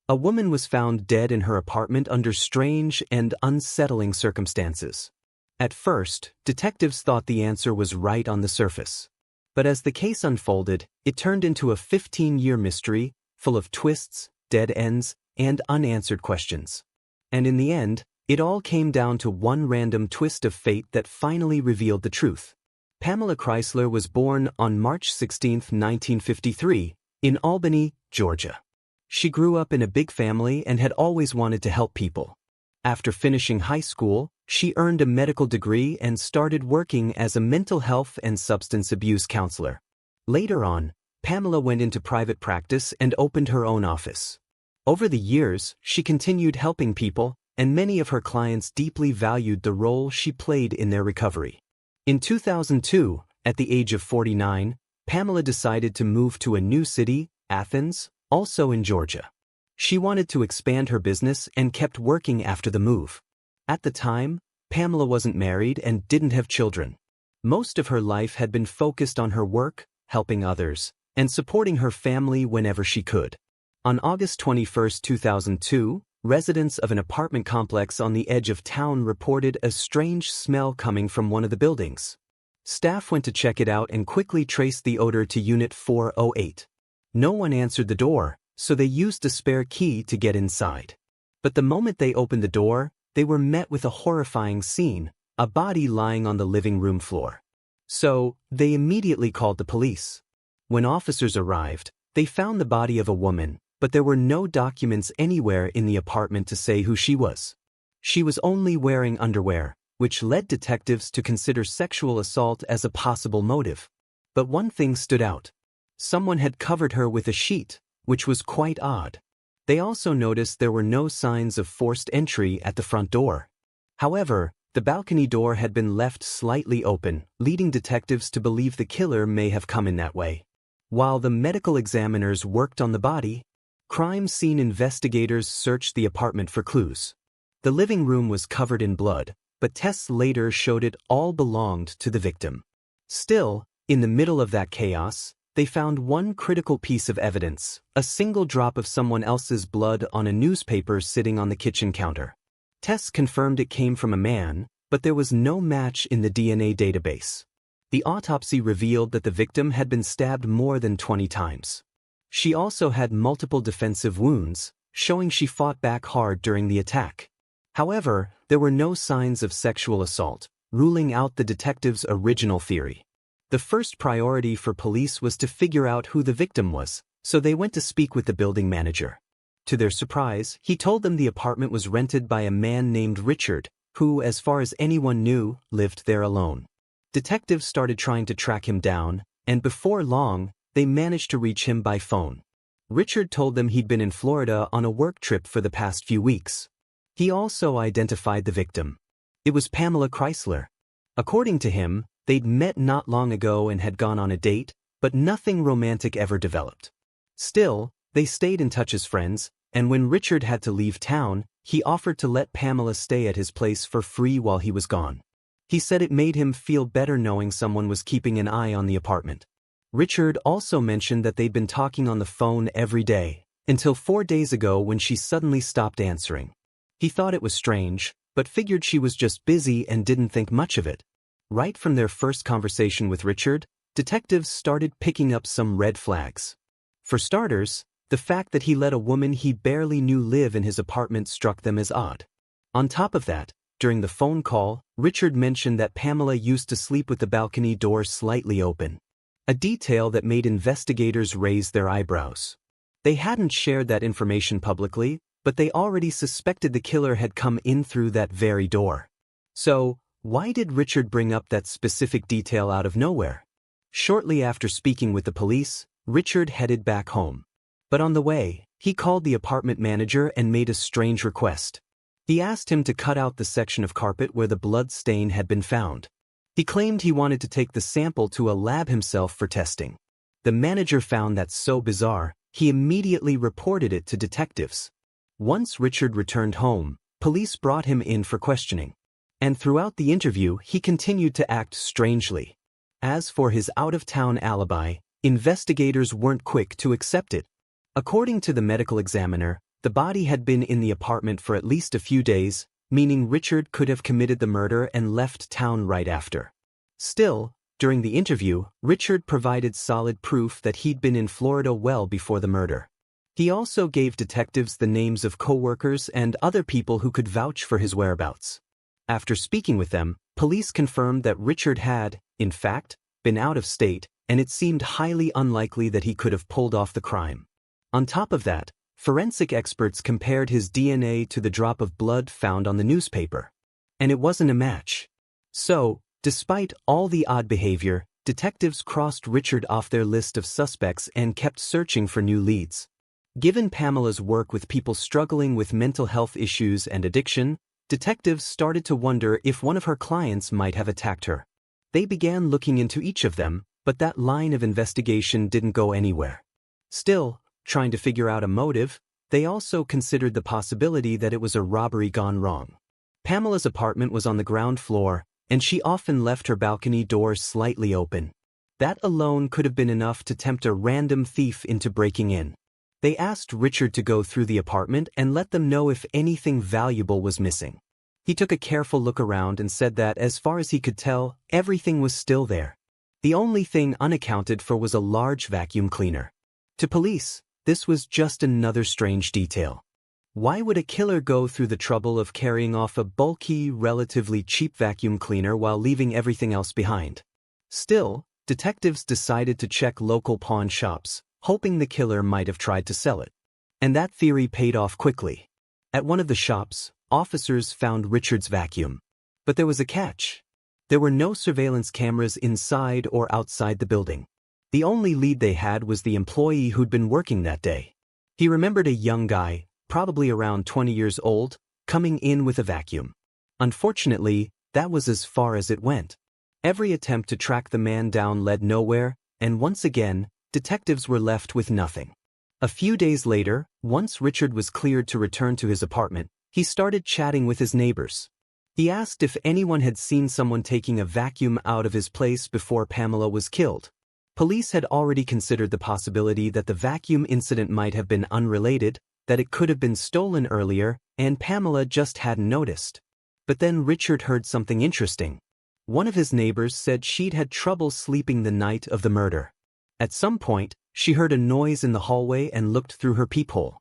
A woman was found dead in her apartment under strange and unsettling circumstances. At first, detectives thought the answer was right on the surface. But as the case unfolded, it turned into a 15-year mystery, full of twists, dead ends, and unanswered questions. And in the end, it all came down to one random twist of fate that finally revealed the truth. Pamela Chrysler was born on March 16, 1953, in Albany, Georgia. She grew up in a big family and had always wanted to help people. After finishing high school, she earned a medical degree and started working as a mental health and substance abuse counselor. Later on, Pamela went into private practice and opened her own office. Over the years, she continued helping people, and many of her clients deeply valued the role she played in their recovery. In 2002, at the age of 49, Pamela decided to move to a new city, Athens, also in Georgia. She wanted to expand her business and kept working after the move. At the time, Pamela wasn't married and didn't have children. Most of her life had been focused on her work, helping others, and supporting her family whenever she could. On August 21, 2002, residents of an apartment complex on the edge of town reported a strange smell coming from one of the buildings. Staff went to check it out and quickly traced the odor to Unit 408. No one answered the door, so they used a spare key to get inside. But the moment they opened the door, they were met with a horrifying scene, a body lying on the living room floor. So, they immediately called the police. When officers arrived, they found the body of a woman, but there were no documents anywhere in the apartment to say who she was. She was only wearing underwear, which led detectives to consider sexual assault as a possible motive. But one thing stood out. Someone had covered her with a sheet, which was quite odd. They also noticed there were no signs of forced entry at the front door. However, the balcony door had been left slightly open, leading detectives to believe the killer may have come in that way. While the medical examiners worked on the body, crime scene investigators searched the apartment for clues. The living room was covered in blood, but tests later showed it all belonged to the victim. Still, in the middle of that chaos, they found one critical piece of evidence, a single drop of someone else's blood on a newspaper sitting on the kitchen counter. Tests confirmed it came from a man, but there was no match in the DNA database. The autopsy revealed that the victim had been stabbed more than 20 times. She also had multiple defensive wounds, showing she fought back hard during the attack. However, there were no signs of sexual assault, ruling out the detectives' original theory. The first priority for police was to figure out who the victim was, so they went to speak with the building manager. To their surprise, he told them the apartment was rented by a man named Richard, who, as far as anyone knew, lived there alone. Detectives started trying to track him down, and before long, they managed to reach him by phone. Richard told them he'd been in Florida on a work trip for the past few weeks. He also identified the victim. It was Pamela Chrysler. According to him, they'd met not long ago and had gone on a date, but nothing romantic ever developed. Still, they stayed in touch as friends, and when Richard had to leave town, he offered to let Pamela stay at his place for free while he was gone. He said it made him feel better knowing someone was keeping an eye on the apartment. Richard also mentioned that they'd been talking on the phone every day, until 4 days ago when she suddenly stopped answering. He thought it was strange, but figured she was just busy and didn't think much of it. Right from their first conversation with Richard, detectives started picking up some red flags. For starters, the fact that he let a woman he barely knew live in his apartment struck them as odd. On top of that, during the phone call, Richard mentioned that Pamela used to sleep with the balcony door slightly open. A detail that made investigators raise their eyebrows. They hadn't shared that information publicly, but they already suspected the killer had come in through that very door. So, why did Richard bring up that specific detail out of nowhere? Shortly after speaking with the police, Richard headed back home. But on the way, he called the apartment manager and made a strange request. He asked him to cut out the section of carpet where the blood stain had been found. He claimed he wanted to take the sample to a lab himself for testing. The manager found that so bizarre, he immediately reported it to detectives. Once Richard returned home, police brought him in for questioning. And throughout the interview, he continued to act strangely. As for his out-of-town alibi, investigators weren't quick to accept it. According to the medical examiner, the body had been in the apartment for at least a few days, meaning Richard could have committed the murder and left town right after. Still, during the interview, Richard provided solid proof that he'd been in Florida well before the murder. He also gave detectives the names of coworkers and other people who could vouch for his whereabouts. After speaking with them, police confirmed that Richard had, in fact, been out of state, and it seemed highly unlikely that he could have pulled off the crime. On top of that, forensic experts compared his DNA to the drop of blood found on the newspaper. And it wasn't a match. So, despite all the odd behavior, detectives crossed Richard off their list of suspects and kept searching for new leads. Given Pamela's work with people struggling with mental health issues and addiction, detectives started to wonder if one of her clients might have attacked her. They began looking into each of them, but that line of investigation didn't go anywhere. Still, trying to figure out a motive, they also considered the possibility that it was a robbery gone wrong. Pamela's apartment was on the ground floor, and she often left her balcony door slightly open. That alone could have been enough to tempt a random thief into breaking in. They asked Richard to go through the apartment and let them know if anything valuable was missing. He took a careful look around and said that, as far as he could tell, everything was still there. The only thing unaccounted for was a large vacuum cleaner. To police, this was just another strange detail. Why would a killer go through the trouble of carrying off a bulky, relatively cheap vacuum cleaner while leaving everything else behind? Still, detectives decided to check local pawn shops, hoping the killer might have tried to sell it. And that theory paid off quickly. At one of the shops, officers found Richard's vacuum. But there was a catch. There were no surveillance cameras inside or outside the building. The only lead they had was the employee who'd been working that day. He remembered a young guy, probably around 20 years old, coming in with a vacuum. Unfortunately, that was as far as it went. Every attempt to track the man down led nowhere, and once again, detectives were left with nothing. A few days later, once Richard was cleared to return to his apartment, he started chatting with his neighbors. He asked if anyone had seen someone taking a vacuum out of his place before Pamela was killed. Police had already considered the possibility that the vacuum incident might have been unrelated, that it could have been stolen earlier, and Pamela just hadn't noticed. But then Richard heard something interesting. One of his neighbors said she'd had trouble sleeping the night of the murder. At some point, she heard a noise in the hallway and looked through her peephole.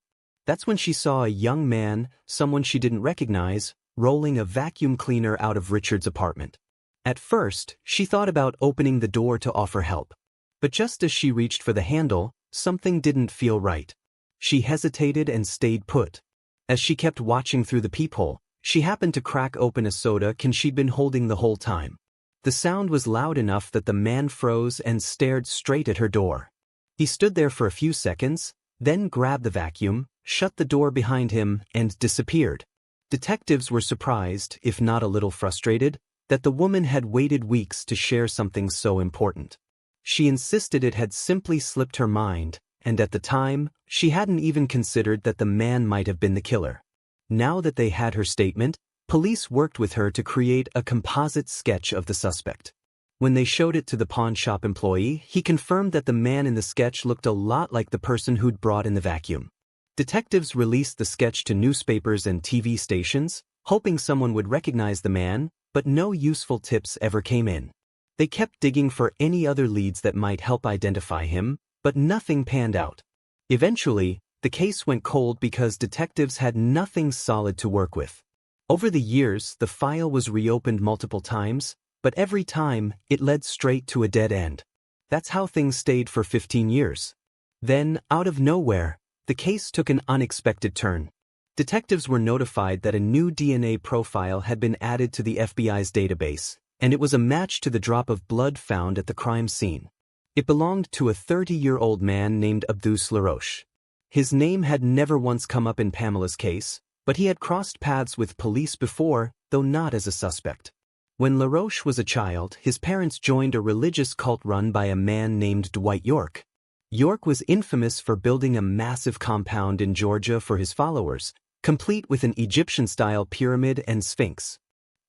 That's when she saw a young man, someone she didn't recognize, rolling a vacuum cleaner out of Richard's apartment. At first, she thought about opening the door to offer help. But just as she reached for the handle, something didn't feel right. She hesitated and stayed put. As she kept watching through the peephole, she happened to crack open a soda can she'd been holding the whole time. The sound was loud enough that the man froze and stared straight at her door. He stood there for a few seconds, then grabbed the vacuum, shut the door behind him, and disappeared. Detectives were surprised, if not a little frustrated, that the woman had waited weeks to share something so important. She insisted it had simply slipped her mind, and at the time, she hadn't even considered that the man might have been the killer. Now that they had her statement, police worked with her to create a composite sketch of the suspect. When they showed it to the pawn shop employee, he confirmed that the man in the sketch looked a lot like the person who'd brought in the vacuum. Detectives released the sketch to newspapers and TV stations, hoping someone would recognize the man, but no useful tips ever came in. They kept digging for any other leads that might help identify him, but nothing panned out. Eventually, the case went cold because detectives had nothing solid to work with. Over the years, the file was reopened multiple times, but every time, it led straight to a dead end. That's how things stayed for 15 years. Then, out of nowhere, the case took an unexpected turn. Detectives were notified that a new DNA profile had been added to the FBI's database, and it was a match to the drop of blood found at the crime scene. It belonged to a 30-year-old man named Abdus LaRoche. His name had never once come up in Pamela's case, but he had crossed paths with police before, though not as a suspect. When LaRoche was a child, his parents joined a religious cult run by a man named Dwight York. York was infamous for building a massive compound in Georgia for his followers, complete with an Egyptian-style pyramid and sphinx.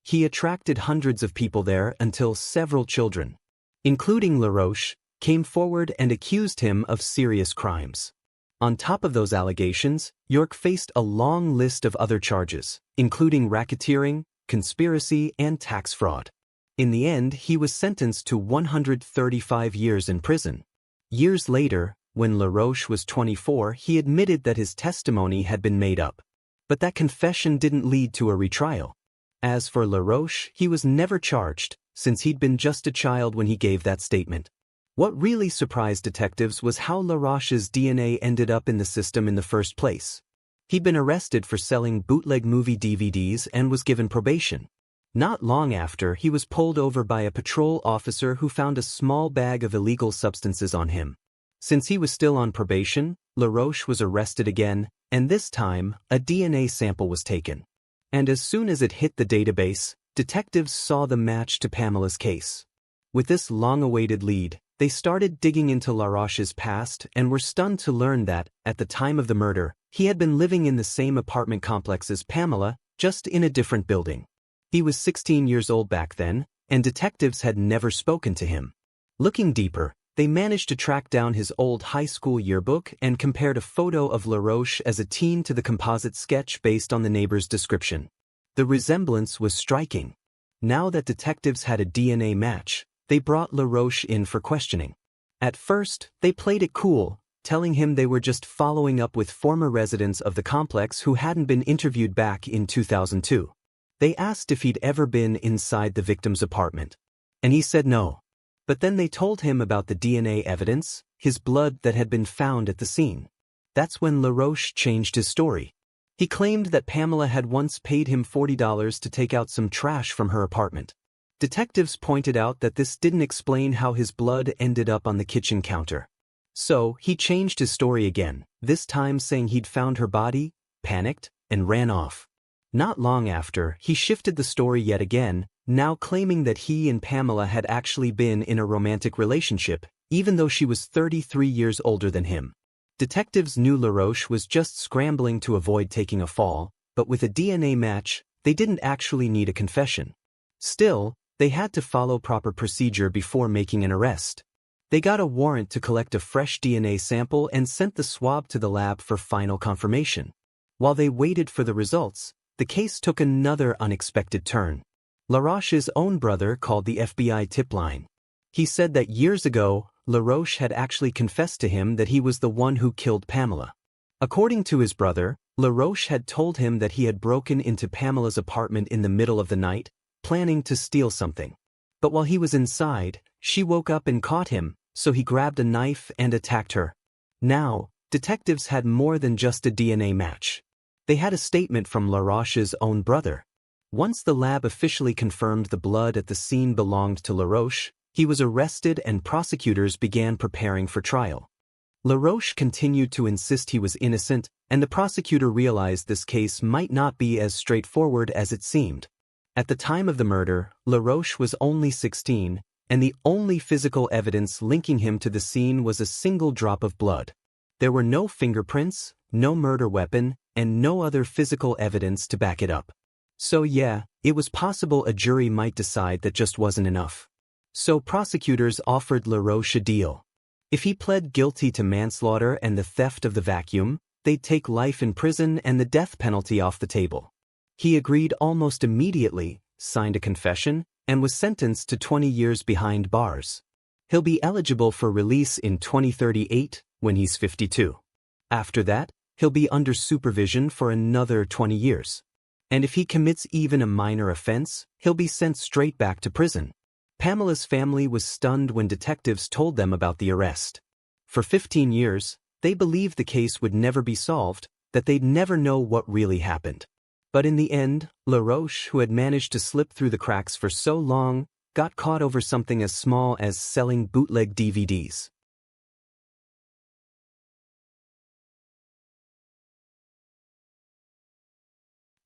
He attracted hundreds of people there until several children, including LaRoche, came forward and accused him of serious crimes. On top of those allegations, York faced a long list of other charges, including racketeering, conspiracy, and tax fraud. In the end, he was sentenced to 135 years in prison. Years later, when LaRoche was 24, he admitted that his testimony had been made up. But that confession didn't lead to a retrial. As for LaRoche, he was never charged, since he'd been just a child when he gave that statement. What really surprised detectives was how LaRoche's DNA ended up in the system in the first place. He'd been arrested for selling bootleg movie DVDs and was given probation. Not long after, he was pulled over by a patrol officer who found a small bag of illegal substances on him. Since he was still on probation, LaRoche was arrested again, and this time, a DNA sample was taken. And as soon as it hit the database, detectives saw the match to Pamela's case. With this long-awaited lead, they started digging into LaRoche's past and were stunned to learn that, at the time of the murder, he had been living in the same apartment complex as Pamela, just in a different building. He was 16 years old back then, and detectives had never spoken to him. Looking deeper, they managed to track down his old high school yearbook and compared a photo of LaRoche as a teen to the composite sketch based on the neighbor's description. The resemblance was striking. Now that detectives had a DNA match, they brought LaRoche in for questioning. At first, they played it cool, telling him they were just following up with former residents of the complex who hadn't been interviewed back in 2002. They asked if he'd ever been inside the victim's apartment, and he said no. But then they told him about the DNA evidence, his blood that had been found at the scene. That's when LaRoche changed his story. He claimed that Pamela had once paid him $40 to take out some trash from her apartment. Detectives pointed out that this didn't explain how his blood ended up on the kitchen counter. So, he changed his story again, this time saying he'd found her body, panicked, and ran off. Not long after, he shifted the story yet again, now claiming that he and Pamela had actually been in a romantic relationship, even though she was 33 years older than him. Detectives knew LaRoche was just scrambling to avoid taking a fall, but with a DNA match, they didn't actually need a confession. Still, they had to follow proper procedure before making an arrest. They got a warrant to collect a fresh DNA sample and sent the swab to the lab for final confirmation. While they waited for the results, the case took another unexpected turn. LaRoche's own brother called the FBI tip line. He said that years ago, LaRoche had actually confessed to him that he was the one who killed Pamela. According to his brother, LaRoche had told him that he had broken into Pamela's apartment in the middle of the night, planning to steal something. But while he was inside, she woke up and caught him, so he grabbed a knife and attacked her. Now, detectives had more than just a DNA match. They had a statement from LaRoche's own brother. Once the lab officially confirmed the blood at the scene belonged to LaRoche, he was arrested and prosecutors began preparing for trial. LaRoche continued to insist he was innocent, and the prosecutor realized this case might not be as straightforward as it seemed. At the time of the murder, LaRoche was only 16, and the only physical evidence linking him to the scene was a single drop of blood. There were no fingerprints, no murder weapon, and no other physical evidence to back it up. So yeah, it was possible a jury might decide that just wasn't enough. So prosecutors offered LaRoche a deal. If he pled guilty to manslaughter and the theft of the vacuum, they'd take life in prison and the death penalty off the table. He agreed almost immediately, signed a confession, and was sentenced to 20 years behind bars. He'll be eligible for release in 2038, when he's 52. After that, he'll be under supervision for another 20 years. And if he commits even a minor offense, he'll be sent straight back to prison. Pamela's family was stunned when detectives told them about the arrest. For 15 years, they believed the case would never be solved, that they'd never know what really happened. But in the end, LaRoche, who had managed to slip through the cracks for so long, got caught over something as small as selling bootleg DVDs.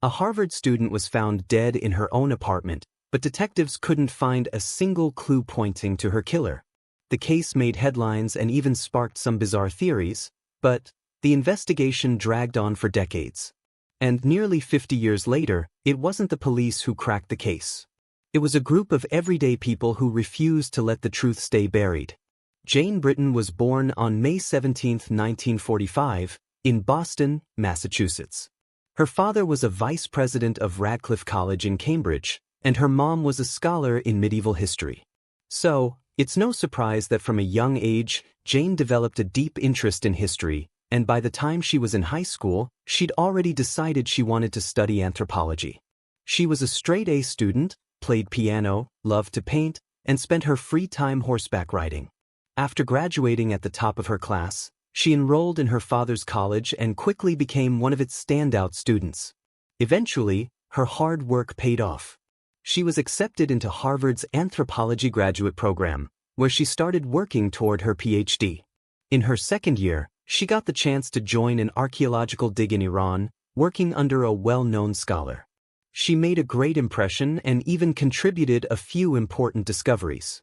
A Harvard student was found dead in her own apartment, but detectives couldn't find a single clue pointing to her killer. The case made headlines and even sparked some bizarre theories, but the investigation dragged on for decades. And nearly 50 years later, it wasn't the police who cracked the case. It was a group of everyday people who refused to let the truth stay buried. Jane Britton was born on May 17, 1945, in Boston, Massachusetts. Her father was a vice president of Radcliffe College in Cambridge, and her mom was a scholar in medieval history. So, it's no surprise that from a young age, Jane developed a deep interest in history, and by the time she was in high school, she'd already decided she wanted to study anthropology. She was a straight-A student, played piano, loved to paint, and spent her free time horseback riding. After graduating at the top of her class, she enrolled in her father's college and quickly became one of its standout students. Eventually, her hard work paid off. She was accepted into Harvard's anthropology graduate program, where she started working toward her PhD. In her second year, she got the chance to join an archaeological dig in Iran, working under a well-known scholar. She made a great impression and even contributed a few important discoveries.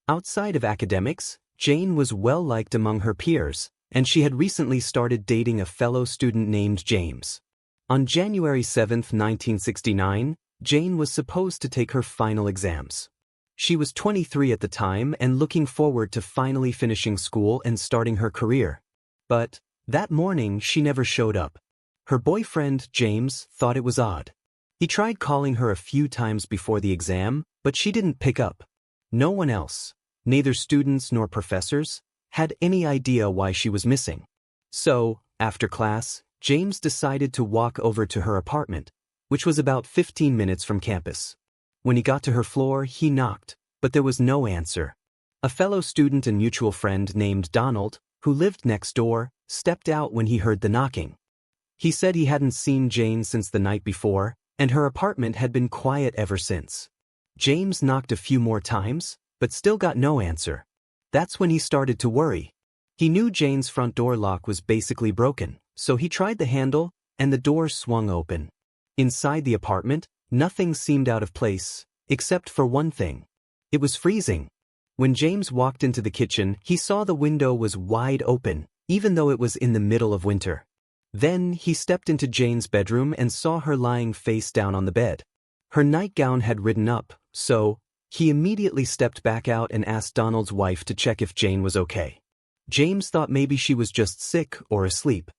Outside of academics, Jane was well-liked among her peers, and she had recently started dating a fellow student named James. On January 7, 1969, Jane was supposed to take her final exams. She was 23 at the time and looking forward to finally finishing school and starting her career. But that morning she never showed up. Her boyfriend, James, thought it was odd. He tried calling her a few times before the exam, but she didn't pick up. No one else, neither students nor professors, had any idea why she was missing. So, after class, James decided to walk over to her apartment, which was about 15 minutes from campus. When he got to her floor, he knocked, but there was no answer. A fellow student and mutual friend named Donald, who lived next door, stepped out when he heard the knocking. He said he hadn't seen Jane since the night before, and her apartment had been quiet ever since. James knocked a few more times, but still got no answer. That's when he started to worry. He knew Jane's front door lock was basically broken, so he tried the handle, and the door swung open. Inside the apartment, nothing seemed out of place, except for one thing. It was freezing. When James walked into the kitchen, he saw the window was wide open, even though it was in the middle of winter. Then he stepped into Jane's bedroom and saw her lying face down on the bed. Her nightgown had ridden up, so he immediately stepped back out and asked Donald's wife to check if Jane was okay. James thought maybe she was just sick or asleep.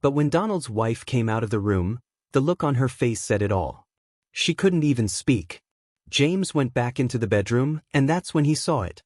But when Donald's wife came out of the room, the look on her face said it all. She couldn't even speak. James went back into the bedroom, and that's when he saw it.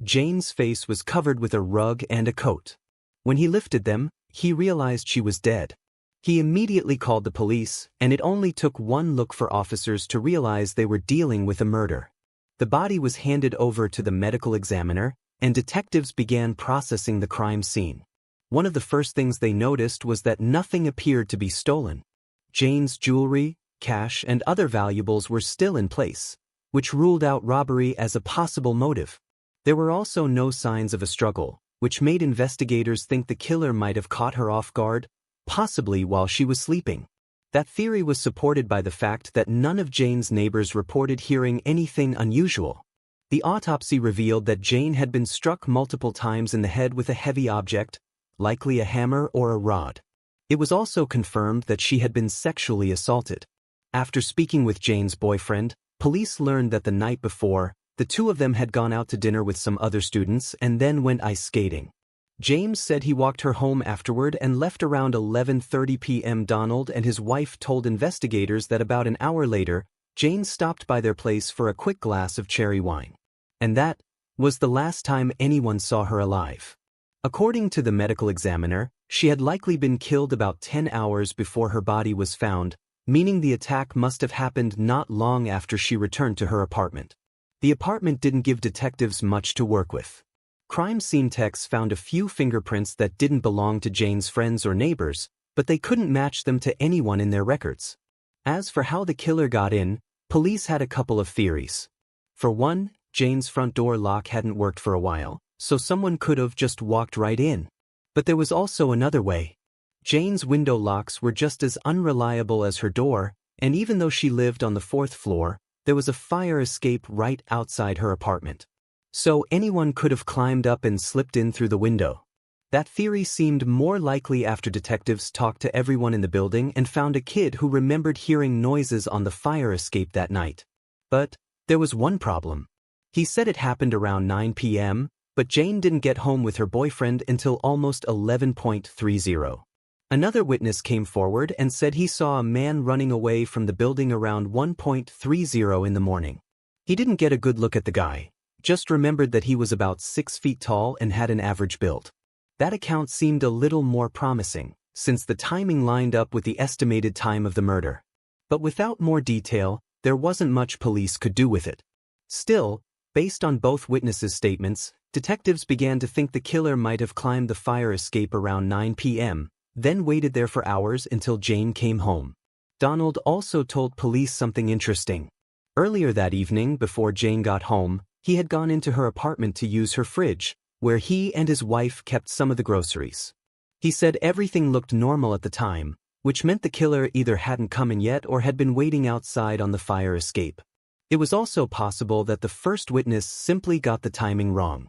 Jane's face was covered with a rug and a coat. When he lifted them, he realized she was dead. He immediately called the police, and it only took one look for officers to realize they were dealing with a murder. The body was handed over to the medical examiner, and detectives began processing the crime scene. One of the first things they noticed was that nothing appeared to be stolen. Jane's jewelry, cash, and other valuables were still in place, which ruled out robbery as a possible motive. There were also no signs of a struggle, which made investigators think the killer might have caught her off guard, possibly while she was sleeping. That theory was supported by the fact that none of Jane's neighbors reported hearing anything unusual. The autopsy revealed that Jane had been struck multiple times in the head with a heavy object, likely a hammer or a rod. It was also confirmed that she had been sexually assaulted. After speaking with Jane's boyfriend, police learned that the night before, the two of them had gone out to dinner with some other students and then went ice skating. James said he walked her home afterward and left around 11:30 p.m. Donald and his wife told investigators that about an hour later, Jane stopped by their place for a quick glass of cherry wine. And that was the last time anyone saw her alive. According to the medical examiner, She had likely been killed about 10 hours before her body was found, meaning the attack must have happened not long after she returned to her apartment. The apartment didn't give detectives much to work with. Crime scene techs found a few fingerprints that didn't belong to Jane's friends or neighbors, but they couldn't match them to anyone in their records. As for how the killer got in, police had a couple of theories. For one, Jane's front door lock hadn't worked for a while, so someone could have just walked right in. But there was also another way. Jane's window locks were just as unreliable as her door, and even though she lived on the 4th floor, there was a fire escape right outside her apartment. So anyone could have climbed up and slipped in through the window. That theory seemed more likely after detectives talked to everyone in the building and found a kid who remembered hearing noises on the fire escape that night. But there was one problem. He said it happened around 9 p.m., but Jane didn't get home with her boyfriend until almost 11:30. Another witness came forward and said he saw a man running away from the building around 1:30 in the morning. He didn't get a good look at the guy, just remembered that he was about 6 feet tall and had an average build. That account seemed a little more promising, since the timing lined up with the estimated time of the murder. But without more detail, there wasn't much police could do with it. Still, based on both witnesses' statements, detectives began to think the killer might have climbed the fire escape around 9 p.m., then waited there for hours until Jane came home. Donald also told police something interesting. Earlier that evening, before Jane got home, he had gone into her apartment to use her fridge, where he and his wife kept some of the groceries. He said everything looked normal at the time, which meant the killer either hadn't come in yet or had been waiting outside on the fire escape. It was also possible that the first witness simply got the timing wrong.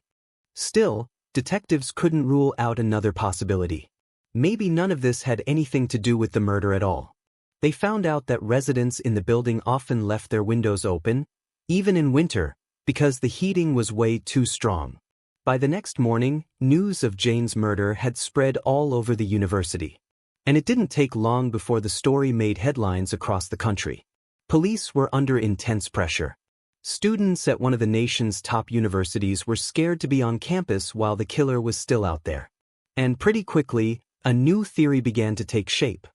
Still, detectives couldn't rule out another possibility. Maybe none of this had anything to do with the murder at all. They found out that residents in the building often left their windows open, even in winter, because the heating was way too strong. By the next morning, news of Jane's murder had spread all over the university. And it didn't take long before the story made headlines across the country. Police were under intense pressure. Students at one of the nation's top universities were scared to be on campus while the killer was still out there. And pretty quickly, a new theory began to take shape.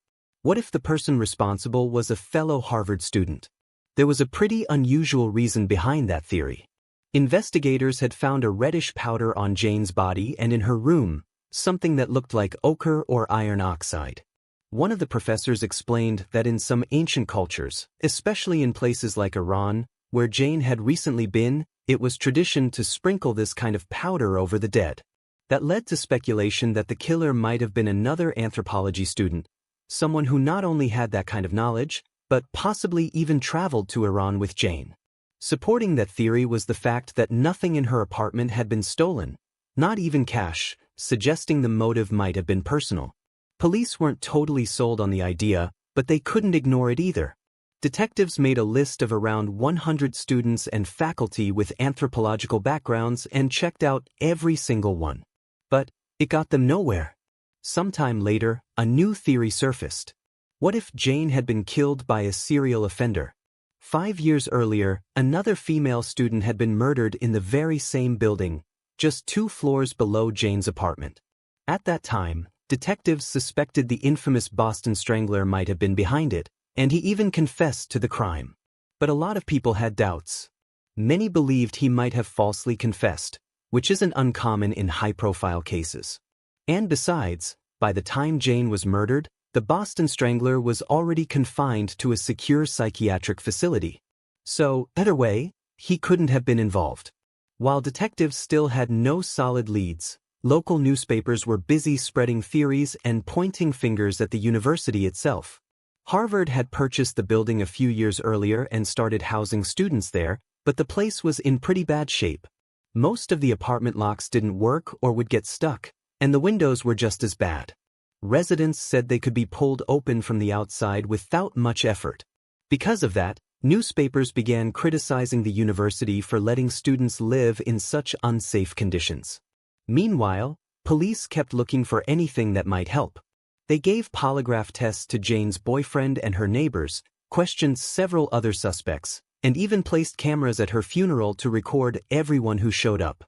What if the person responsible was a fellow Harvard student? There was a pretty unusual reason behind that theory. Investigators had found a reddish powder on Jane's body and in her room, something that looked like ochre or iron oxide. One of the professors explained that in some ancient cultures, especially in places like Iran, where Jane had recently been, it was tradition to sprinkle this kind of powder over the dead. That led to speculation that the killer might have been another anthropology student, someone who not only had that kind of knowledge, but possibly even traveled to Iran with Jane. Supporting that theory was the fact that nothing in her apartment had been stolen, not even cash, suggesting the motive might have been personal. Police weren't totally sold on the idea, but they couldn't ignore it either. Detectives made a list of around 100 students and faculty with anthropological backgrounds and checked out every single one. But it got them nowhere. Sometime later, a new theory surfaced. What if Jane had been killed by a serial offender? 5 years earlier, another female student had been murdered in the very same building, just 2 floors below Jane's apartment. At that time, detectives suspected the infamous Boston Strangler might have been behind it, and he even confessed to the crime. But a lot of people had doubts. Many believed he might have falsely confessed, which isn't uncommon in high-profile cases. And besides, by the time Jane was murdered, the Boston Strangler was already confined to a secure psychiatric facility. So, either way, he couldn't have been involved. While detectives still had no solid leads, local newspapers were busy spreading theories and pointing fingers at the university itself. Harvard had purchased the building a few years earlier and started housing students there, but the place was in pretty bad shape. Most of the apartment locks didn't work or would get stuck, and the windows were just as bad. Residents said they could be pulled open from the outside without much effort. Because of that, newspapers began criticizing the university for letting students live in such unsafe conditions. Meanwhile, police kept looking for anything that might help. They gave polygraph tests to Jane's boyfriend and her neighbors, questioned several other suspects, and even placed cameras at her funeral to record everyone who showed up.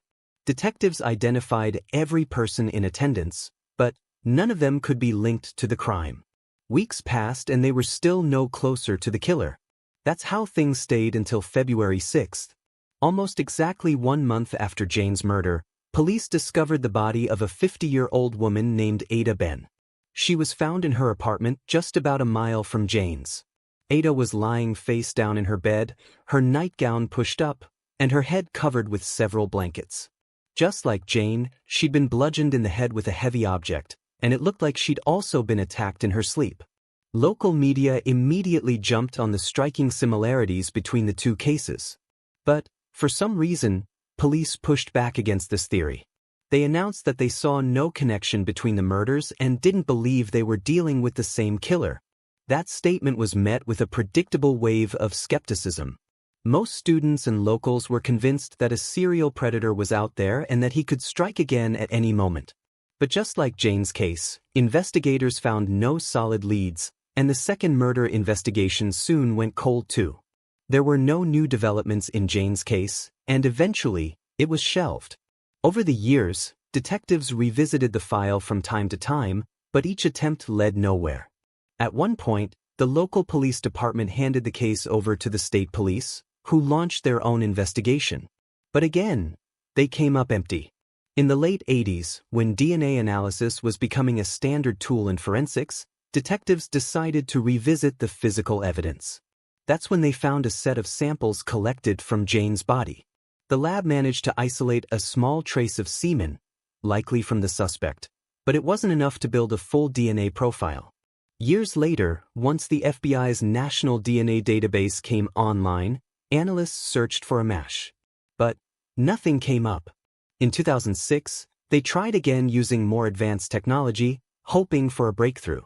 Detectives identified every person in attendance, but None of them could be linked to the crime. Weeks passed and they were still no closer to the killer. That's how things stayed until February 6th. Almost exactly 1 month after Jane's murder, police discovered the body of a 50-year-old woman named Ada Ben. She was found in her apartment just about a mile from Jane's. Ada was lying face down in her bed, her nightgown pushed up, and her head covered with several blankets. Just like Jane, she'd been bludgeoned in the head with a heavy object, and it looked like she'd also been attacked in her sleep. Local media immediately jumped on the striking similarities between the two cases. But, for some reason, police pushed back against this theory. They announced that they saw no connection between the murders and didn't believe they were dealing with the same killer. That statement was met with a predictable wave of skepticism. Most students and locals were convinced that a serial predator was out there and that he could strike again at any moment. But just like Jane's case, investigators found no solid leads, and the second murder investigation soon went cold too. There were no new developments in Jane's case, and eventually, it was shelved. Over the years, detectives revisited the file from time to time, but each attempt led nowhere. At one point, the local police department handed the case over to the state police, who launched their own investigation. But again, they came up empty. In the late 80s, when DNA analysis was becoming a standard tool in forensics, detectives decided to revisit the physical evidence. That's when they found a set of samples collected from Jane's body. The lab managed to isolate a small trace of semen, likely from the suspect, but it wasn't enough to build a full DNA profile. Years later, once the FBI's national DNA database came online, analysts searched for a match. But nothing came up. In 2006, they tried again using more advanced technology, hoping for a breakthrough.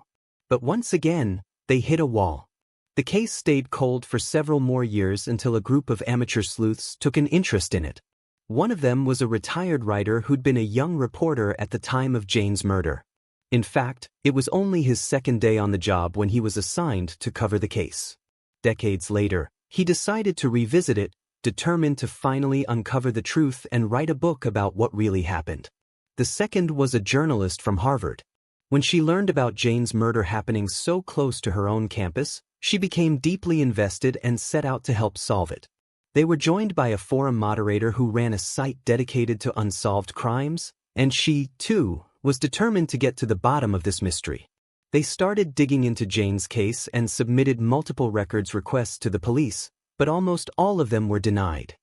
But once again, they hit a wall. The case stayed cold for several more years until a group of amateur sleuths took an interest in it. One of them was a retired writer who'd been a young reporter at the time of Jane's murder. In fact, it was only his second day on the job when he was assigned to cover the case. Decades later, he decided to revisit it, determined to finally uncover the truth and write a book about what really happened. The second was a journalist from Harvard. When she learned about Jane's murder happening so close to her own campus, she became deeply invested and set out to help solve it. They were joined by a forum moderator who ran a site dedicated to unsolved crimes, and she, too, was determined to get to the bottom of this mystery. They started digging into Jane's case and submitted multiple records requests to the police, but almost all of them were denied.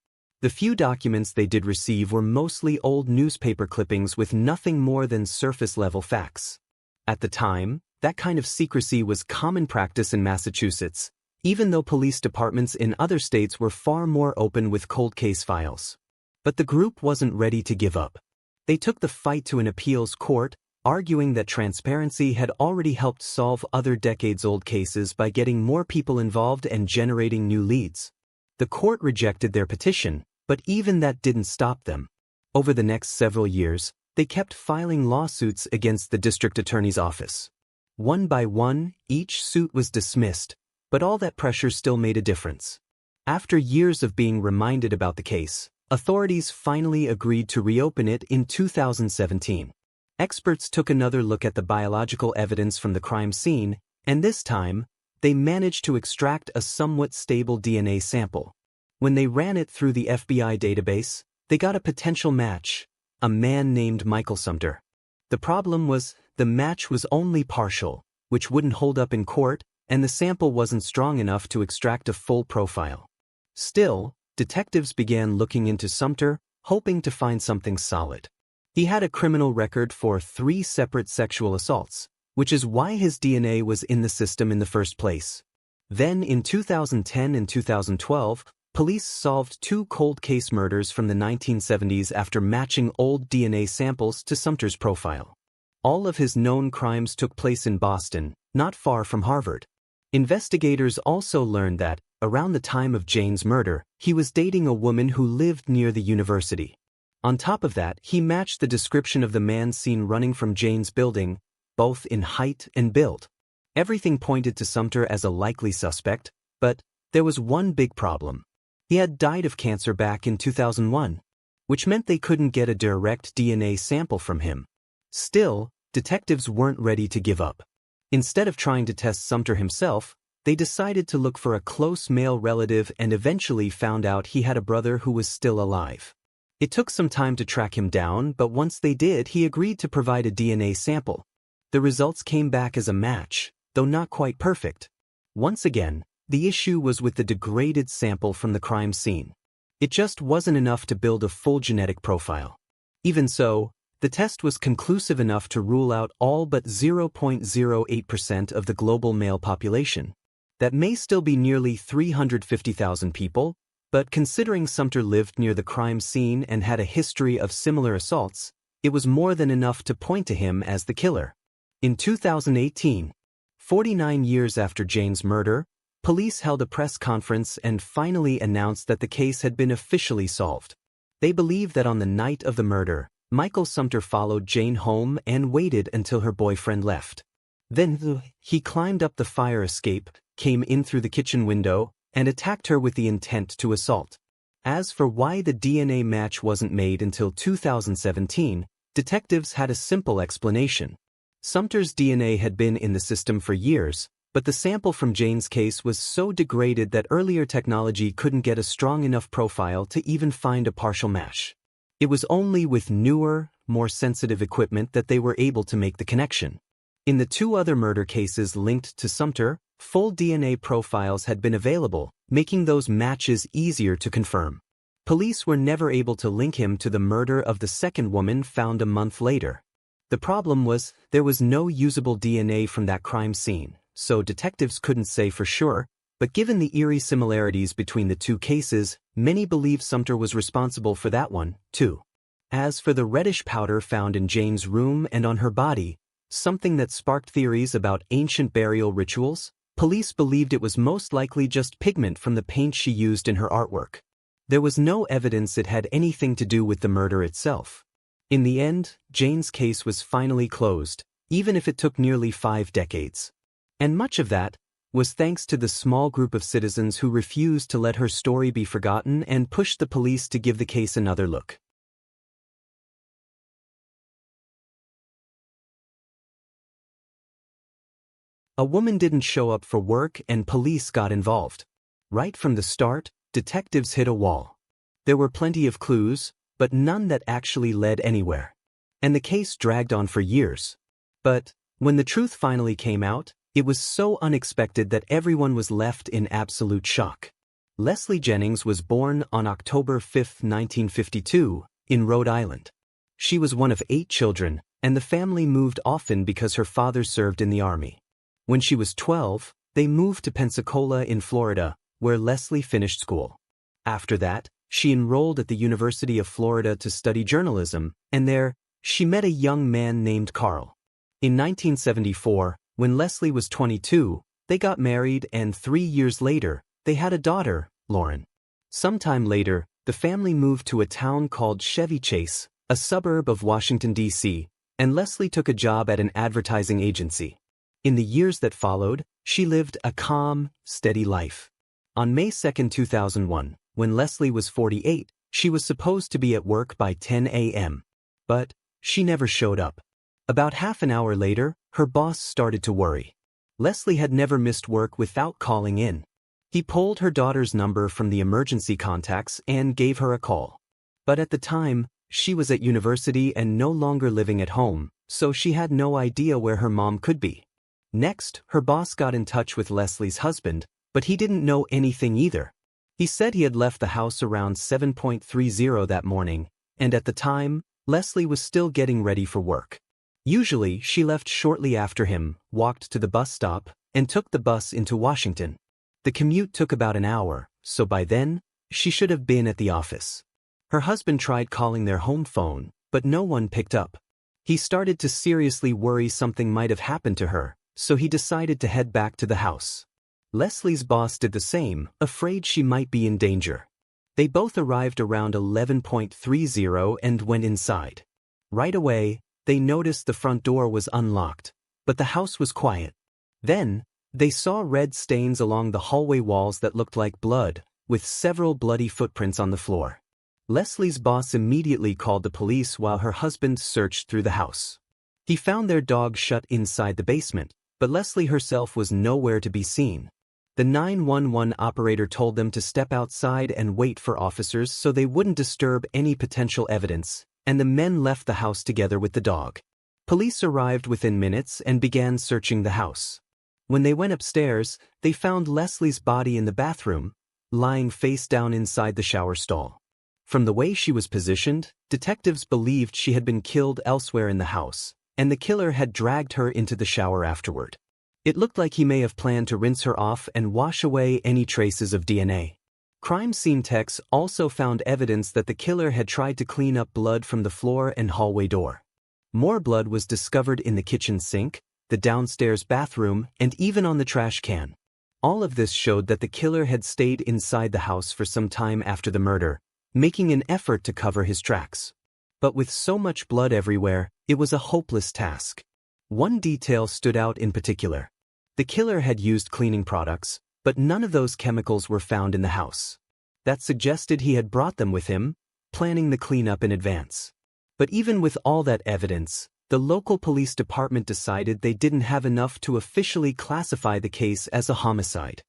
The few documents they did receive were mostly old newspaper clippings with nothing more than surface-level facts. At the time, that kind of secrecy was common practice in Massachusetts, even though police departments in other states were far more open with cold case files. But the group wasn't ready to give up. They took the fight to an appeals court, arguing that transparency had already helped solve other decades-old cases by getting more people involved and generating new leads. The court rejected their petition, but even that didn't stop them. Over the next several years, they kept filing lawsuits against the district attorney's office. One by one, each suit was dismissed, but all that pressure still made a difference. After years of being reminded about the case, authorities finally agreed to reopen it in 2017. Experts took another look at the biological evidence from the crime scene, and this time, they managed to extract a somewhat stable DNA sample. When they ran it through the FBI database, they got a potential match, a man named Michael Sumter. The problem was, the match was only partial, which wouldn't hold up in court, and the sample wasn't strong enough to extract a full profile. Still, detectives began looking into Sumter, hoping to find something solid. He had a criminal record for 3 separate sexual assaults, which is why his DNA was in the system in the first place. Then in 2010 and 2012, police solved 2 cold case murders from the 1970s after matching old DNA samples to Sumter's profile. All of his known crimes took place in Boston, not far from Harvard. Investigators also learned that, around the time of Jane's murder, he was dating a woman who lived near the university. On top of that, he matched the description of the man seen running from Jane's building, both in height and build. Everything pointed to Sumter as a likely suspect, but there was one big problem. He had died of cancer back in 2001, which meant they couldn't get a direct DNA sample from him. Still, detectives weren't ready to give up. Instead of trying to test Sumter himself, they decided to look for a close male relative and eventually found out he had a brother who was still alive. It took some time to track him down, but once they did, he agreed to provide a DNA sample. The results came back as a match, though not quite perfect. Once again, the issue was with the degraded sample from the crime scene. It just wasn't enough to build a full genetic profile. Even so, the test was conclusive enough to rule out all but 0.08% of the global male population. That may still be nearly 350,000 people, but considering Sumter lived near the crime scene and had a history of similar assaults, it was more than enough to point to him as the killer. In 2018, 49 years after Jane's murder, police held a press conference and finally announced that the case had been officially solved. They believe that on the night of the murder, Michael Sumter followed Jane home and waited until her boyfriend left. Then he climbed up the fire escape, came in through the kitchen window, and attacked her with the intent to assault. As for why the DNA match wasn't made until 2017, detectives had a simple explanation. Sumter's DNA had been in the system for years, but the sample from Jane's case was so degraded that earlier technology couldn't get a strong enough profile to even find a partial match. It was only with newer, more sensitive equipment that they were able to make the connection. In the two other murder cases linked to Sumter, full DNA profiles had been available, making those matches easier to confirm. Police were never able to link him to the murder of the second woman found a month later. The problem was, there was no usable DNA from that crime scene, so detectives couldn't say for sure, but given the eerie similarities between the two cases, many believe Sumter was responsible for that one, too. As for the reddish powder found in Jane's room and on her body, something that sparked theories about ancient burial rituals, police believed it was most likely just pigment from the paint she used in her artwork. There was no evidence it had anything to do with the murder itself. In the end, Jane's case was finally closed, even if it took nearly 5 decades. And much of that was thanks to the small group of citizens who refused to let her story be forgotten and pushed the police to give the case another look. A woman didn't show up for work and police got involved. Right from the start, detectives hit a wall. There were plenty of clues, but none that actually led anywhere. And the case dragged on for years. But when the truth finally came out, it was so unexpected that everyone was left in absolute shock. Leslie Jennings was born on October 5, 1952, in Rhode Island. She was one of 8 children, and the family moved often because her father served in the army. When she was 12, they moved to Pensacola in Florida, where Leslie finished school. After that, she enrolled at the University of Florida to study journalism, and there, she met a young man named Carl. In 1974, when Leslie was 22, they got married and 3 years later, they had a daughter, Lauren. Sometime later, the family moved to a town called Chevy Chase, a suburb of Washington, D.C., and Leslie took a job at an advertising agency. In the years that followed, she lived a calm, steady life. On May 2, 2001, when Leslie was 48, she was supposed to be at work by 10 a.m. But she never showed up. About half an hour later, her boss started to worry. Leslie had never missed work without calling in. He pulled her daughter's number from the emergency contacts and gave her a call. But at the time, she was at university and no longer living at home, so she had no idea where her mom could be. Next, her boss got in touch with Leslie's husband, but he didn't know anything either. He said he had left the house around 7:30 that morning, and at the time, Leslie was still getting ready for work. Usually, she left shortly after him, walked to the bus stop, and took the bus into Washington. The commute took about an hour, so by then, she should have been at the office. Her husband tried calling their home phone, but no one picked up. He started to seriously worry something might have happened to her, so he decided to head back to the house. Leslie's boss did the same, afraid she might be in danger. They both arrived around 11:30 and went inside. Right away, they noticed the front door was unlocked, but the house was quiet. Then, they saw red stains along the hallway walls that looked like blood, with several bloody footprints on the floor. Leslie's boss immediately called the police while her husband searched through the house. He found their dog shut inside the basement, but Leslie herself was nowhere to be seen. The 911 operator told them to step outside and wait for officers so they wouldn't disturb any potential evidence, and the men left the house together with the dog. Police arrived within minutes and began searching the house. When they went upstairs, they found Leslie's body in the bathroom, lying face down inside the shower stall. From the way she was positioned, detectives believed she had been killed elsewhere in the house, and the killer had dragged her into the shower afterward. It looked like he may have planned to rinse her off and wash away any traces of DNA. Crime scene techs also found evidence that the killer had tried to clean up blood from the floor and hallway door. More blood was discovered in the kitchen sink, the downstairs bathroom, and even on the trash can. All of this showed that the killer had stayed inside the house for some time after the murder, making an effort to cover his tracks. But with so much blood everywhere, it was a hopeless task. One detail stood out in particular. The killer had used cleaning products, but none of those chemicals were found in the house. That suggested he had brought them with him, planning the cleanup in advance. But even with all that evidence, the local police department decided they didn't have enough to officially classify the case as a homicide.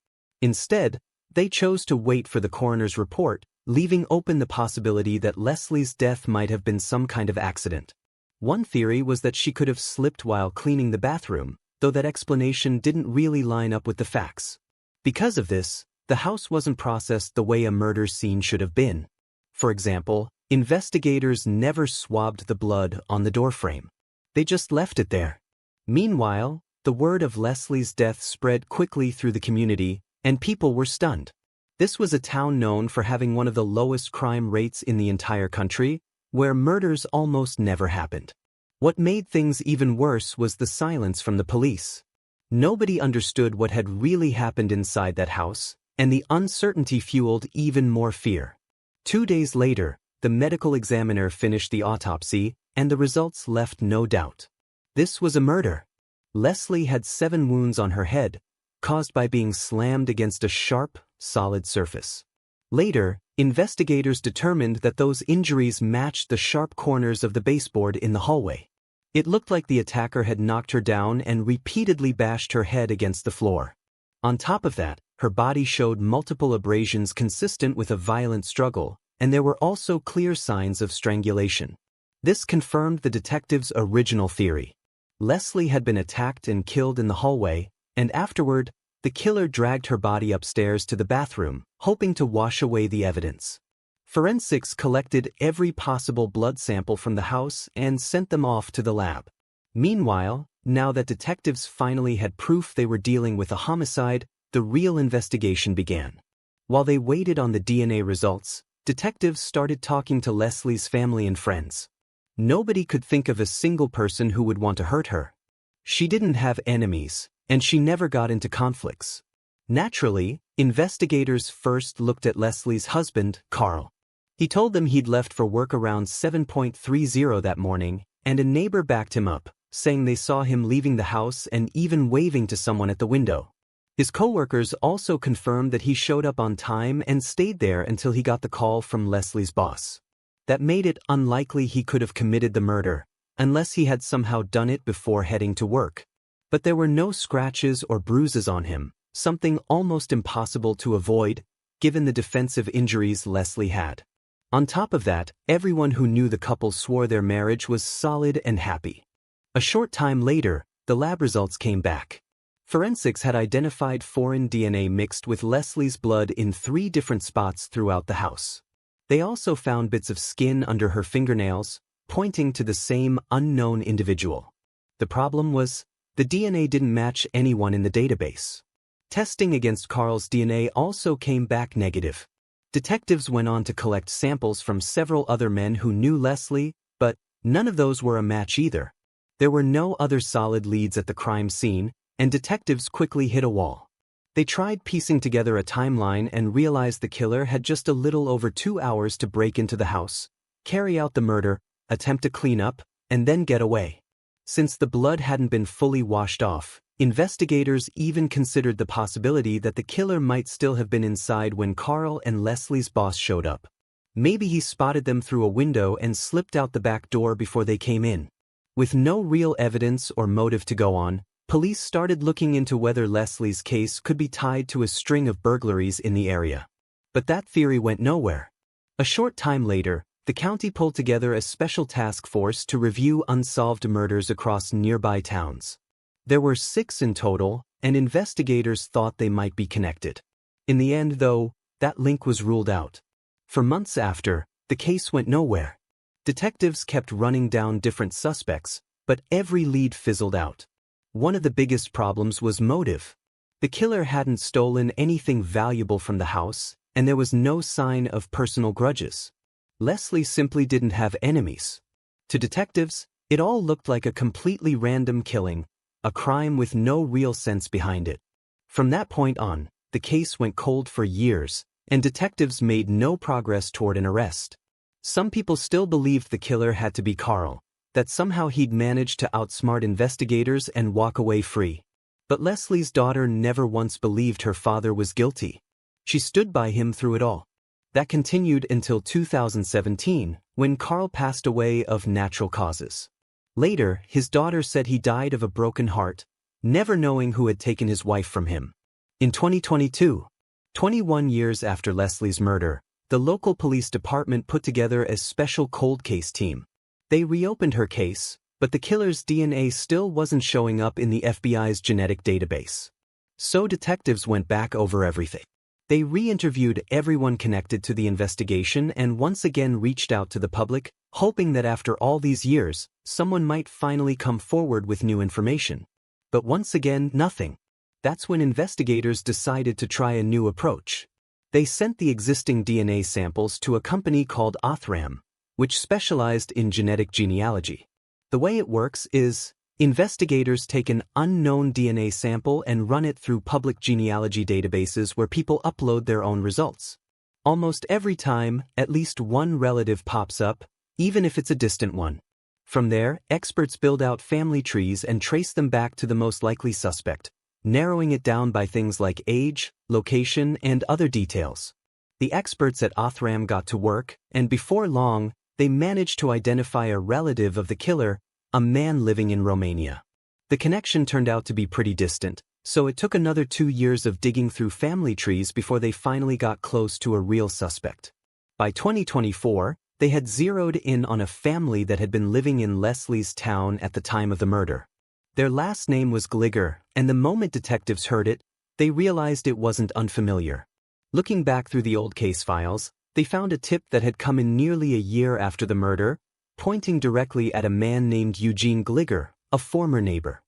Instead, they chose to wait for the coroner's report, leaving open the possibility that Leslie's death might have been some kind of accident. One theory was that she could have slipped while cleaning the bathroom, though that explanation didn't really line up with the facts. Because of this, the house wasn't processed the way a murder scene should have been. For example, investigators never swabbed the blood on the doorframe. They just left it there. Meanwhile, the word of Leslie's death spread quickly through the community, and people were stunned. This was a town known for having one of the lowest crime rates in the entire country, where murders almost never happened. What made things even worse was the silence from the police. Nobody understood what had really happened inside that house, and the uncertainty fueled even more fear. 2 days later, the medical examiner finished the autopsy, and the results left no doubt. This was a murder. Leslie had 7 wounds on her head, caused by being slammed against a sharp, solid surface. Later, investigators determined that those injuries matched the sharp corners of the baseboard in the hallway. It looked like the attacker had knocked her down and repeatedly bashed her head against the floor. On top of that, her body showed multiple abrasions consistent with a violent struggle, and there were also clear signs of strangulation. This confirmed the detectives' original theory. Leslie had been attacked and killed in the hallway, and afterward, the killer dragged her body upstairs to the bathroom, hoping to wash away the evidence. Forensics collected every possible blood sample from the house and sent them off to the lab. Meanwhile, now that detectives finally had proof they were dealing with a homicide, the real investigation began. While they waited on the DNA results, detectives started talking to Leslie's family and friends. Nobody could think of a single person who would want to hurt her. She didn't have enemies, and she never got into conflicts. Naturally, investigators first looked at Leslie's husband, Carl. He told them he'd left for work around 7:30 that morning, and a neighbor backed him up, saying they saw him leaving the house and even waving to someone at the window. His coworkers also confirmed that he showed up on time and stayed there until he got the call from Leslie's boss. That made it unlikely he could have committed the murder, unless he had somehow done it before heading to work. But there were no scratches or bruises on him, something almost impossible to avoid, given the defensive injuries Leslie had. On top of that, everyone who knew the couple swore their marriage was solid and happy. A short time later, the lab results came back. Forensics had identified foreign DNA mixed with Leslie's blood in 3 different spots throughout the house. They also found bits of skin under her fingernails, pointing to the same unknown individual. The problem was, the DNA didn't match anyone in the database. Testing against Carl's DNA also came back negative. Detectives went on to collect samples from several other men who knew Leslie, but none of those were a match either. There were no other solid leads at the crime scene, and detectives quickly hit a wall. They tried piecing together a timeline and realized the killer had just a little over 2 hours to break into the house, carry out the murder, attempt to clean up, and then get away. Since the blood hadn't been fully washed off, investigators even considered the possibility that the killer might still have been inside when Carl and Leslie's boss showed up. Maybe he spotted them through a window and slipped out the back door before they came in. With no real evidence or motive to go on, police started looking into whether Leslie's case could be tied to a string of burglaries in the area. But that theory went nowhere. A short time later, the county pulled together a special task force to review unsolved murders across nearby towns. There were 6 in total, and investigators thought they might be connected. In the end, though, that link was ruled out. For months after, the case went nowhere. Detectives kept running down different suspects, but every lead fizzled out. One of the biggest problems was motive. The killer hadn't stolen anything valuable from the house, and there was no sign of personal grudges. Leslie simply didn't have enemies. To detectives, it all looked like a completely random killing, a crime with no real sense behind it. From that point on, the case went cold for years, and detectives made no progress toward an arrest. Some people still believed the killer had to be Carl, that somehow he'd managed to outsmart investigators and walk away free. But Leslie's daughter never once believed her father was guilty. She stood by him through it all. That continued until 2017, when Carl passed away of natural causes. Later, his daughter said he died of a broken heart, never knowing who had taken his wife from him. In 2022, 21 years after Leslie's murder, the local police department put together a special cold case team. They reopened her case, but the killer's DNA still wasn't showing up in the FBI's genetic database. So detectives went back over everything. They re-interviewed everyone connected to the investigation and once again reached out to the public, hoping that after all these years, someone might finally come forward with new information. But once again, nothing. That's when investigators decided to try a new approach. They sent the existing DNA samples to a company called Othram, which specialized in genetic genealogy. The way it works is, investigators take an unknown DNA sample and run it through public genealogy databases where people upload their own results. Almost every time, at least one relative pops up, even if it's a distant one. From there, experts build out family trees and trace them back to the most likely suspect, narrowing it down by things like age, location, and other details. The experts at Othram got to work, and before long, they managed to identify a relative of the killer, a man living in Romania. The connection turned out to be pretty distant, so it took another 2 years of digging through family trees before they finally got close to a real suspect. By 2024, they had zeroed in on a family that had been living in Leslie's town at the time of the murder. Their last name was Gliger, and the moment detectives heard it, they realized it wasn't unfamiliar. Looking back through the old case files, they found a tip that had come in nearly a year after the murder, pointing directly at a man named Eugene Gliger, a former neighbor.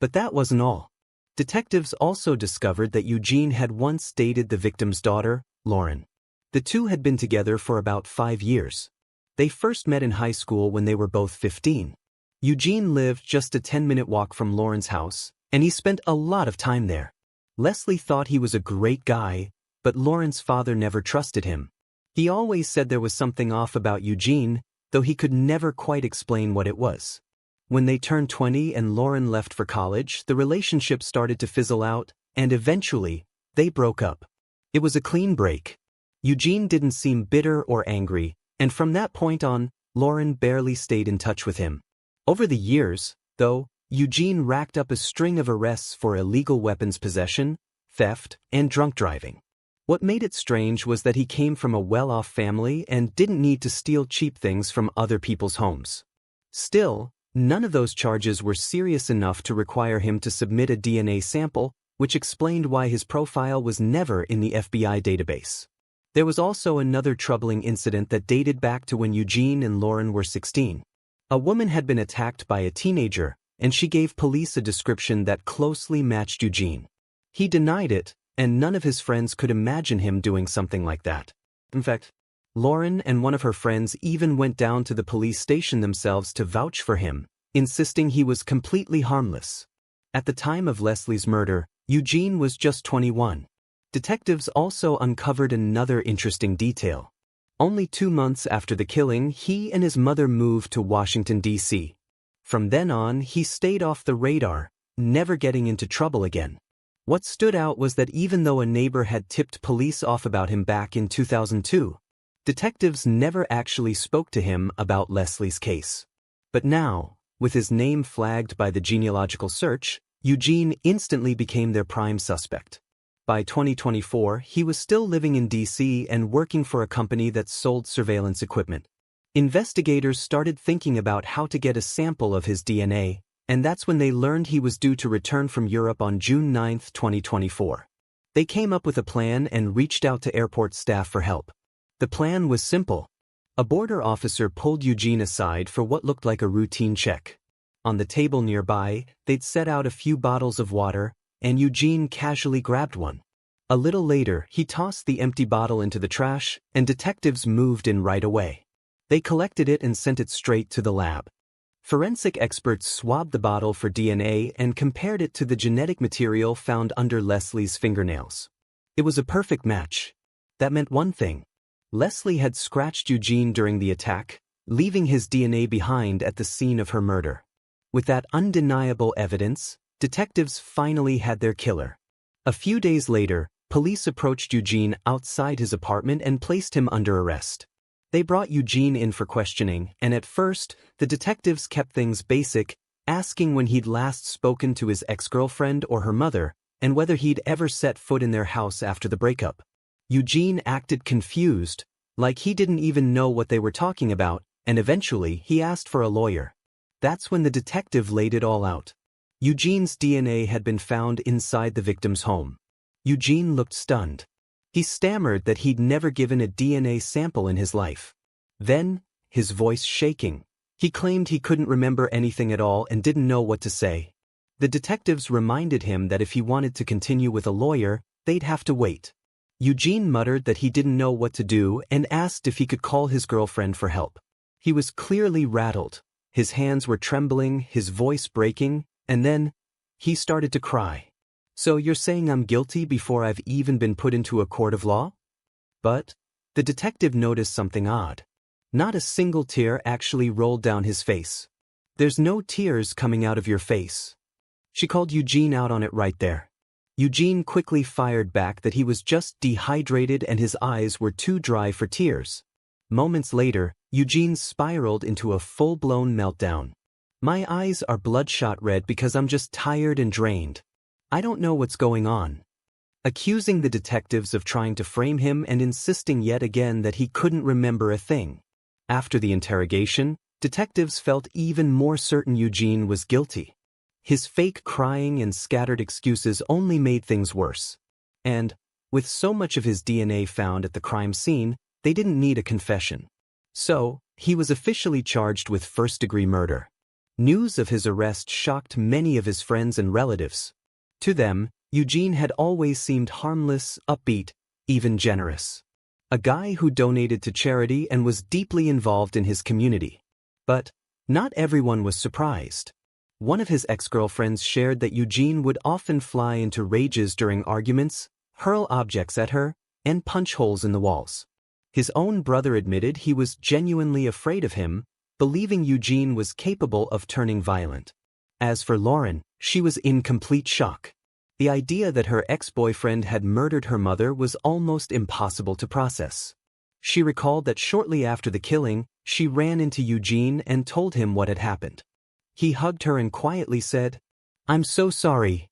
But that wasn't all. Detectives also discovered that Eugene had once dated the victim's daughter, Lauren. The two had been together for about 5 years. They first met in high school when they were both 15. Eugene lived just a 10-minute walk from Lauren's house, and he spent a lot of time there. Leslie thought he was a great guy, but Lauren's father never trusted him. He always said there was something off about Eugene, though he could never quite explain what it was. When they turned 20 and Lauren left for college, the relationship started to fizzle out, and eventually, they broke up. It was a clean break. Eugene didn't seem bitter or angry, and from that point on, Lauren barely stayed in touch with him. Over the years, though, Eugene racked up a string of arrests for illegal weapons possession, theft, and drunk driving. What made it strange was that he came from a well-off family and didn't need to steal cheap things from other people's homes. Still, none of those charges were serious enough to require him to submit a DNA sample, which explained why his profile was never in the FBI database. There was also another troubling incident that dated back to when Eugene and Lauren were 16. A woman had been attacked by a teenager, and she gave police a description that closely matched Eugene. He denied it, and none of his friends could imagine him doing something like that. In fact, Lauren and one of her friends even went down to the police station themselves to vouch for him, insisting he was completely harmless. At the time of Leslie's murder, Eugene was just 21. Detectives also uncovered another interesting detail. Only 2 months after the killing, he and his mother moved to Washington, D.C. From then on, he stayed off the radar, never getting into trouble again. What stood out was that even though a neighbor had tipped police off about him back in 2002, detectives never actually spoke to him about Leslie's case. But now, With his name flagged by the genealogical search, Eugene instantly became their prime suspect. By 2024, he was still living in D.C. and working for a company that sold surveillance equipment. Investigators started thinking about how to get a sample of his DNA, and that's when they learned he was due to return from Europe on June 9, 2024. They came up with a plan and reached out to airport staff for help. The plan was simple. A border officer pulled Eugene aside for what looked like a routine check. On the table nearby, they'd set out a few bottles of water, and Eugene casually grabbed one. A little later, he tossed the empty bottle into the trash, and detectives moved in right away. They collected it and sent it straight to the lab. Forensic experts swabbed the bottle for DNA and compared it to the genetic material found under Leslie's fingernails. It was a perfect match. That meant one thing. Leslie had scratched Eugene during the attack, leaving his DNA behind at the scene of her murder. With that undeniable evidence, detectives finally had their killer. A few days later, police approached Eugene outside his apartment and placed him under arrest. They brought Eugene in for questioning, and at first, the detectives kept things basic, asking when he'd last spoken to his ex-girlfriend or her mother, and whether he'd ever set foot in their house after the breakup. Eugene acted confused, like he didn't even know what they were talking about, and eventually he asked for a lawyer. That's when the detective laid it all out. Eugene's DNA had been found inside the victim's home. Eugene looked stunned. He stammered that he'd never given a DNA sample in his life. Then, his voice shaking, he claimed he couldn't remember anything at all and didn't know what to say. The detectives reminded him that if he wanted to continue with a lawyer, they'd have to wait. Eugene muttered that he didn't know what to do and asked if he could call his girlfriend for help. He was clearly rattled. His hands were trembling, his voice breaking, and then, he started to cry. "So you're saying I'm guilty before I've even been put into a court of law?" But the detective noticed something odd. Not a single tear actually rolled down his face. "There's no tears coming out of your face." She called Eugene out on it right there. Eugene quickly fired back that he was just dehydrated and his eyes were too dry for tears. Moments later, Eugene spiraled into a full-blown meltdown. "My eyes are bloodshot red because I'm just tired and drained. I don't know what's going on." Accusing the detectives of trying to frame him and insisting yet again that he couldn't remember a thing. After the interrogation, detectives felt even more certain Eugene was guilty. His fake crying and scattered excuses only made things worse. And, with so much of his DNA found at the crime scene, they didn't need a confession. So, he was officially charged with first-degree murder. News of his arrest shocked many of his friends and relatives. To them, Eugene had always seemed harmless, upbeat, even generous. A guy who donated to charity and was deeply involved in his community. But not everyone was surprised. One of his ex-girlfriends shared that Eugene would often fly into rages during arguments, hurl objects at her, and punch holes in the walls. His own brother admitted he was genuinely afraid of him, believing Eugene was capable of turning violent. As for Lauren, she was in complete shock. The idea that her ex-boyfriend had murdered her mother was almost impossible to process. She recalled that shortly after the killing, she ran into Eugene and told him what had happened. He hugged her and quietly said, "I'm so sorry."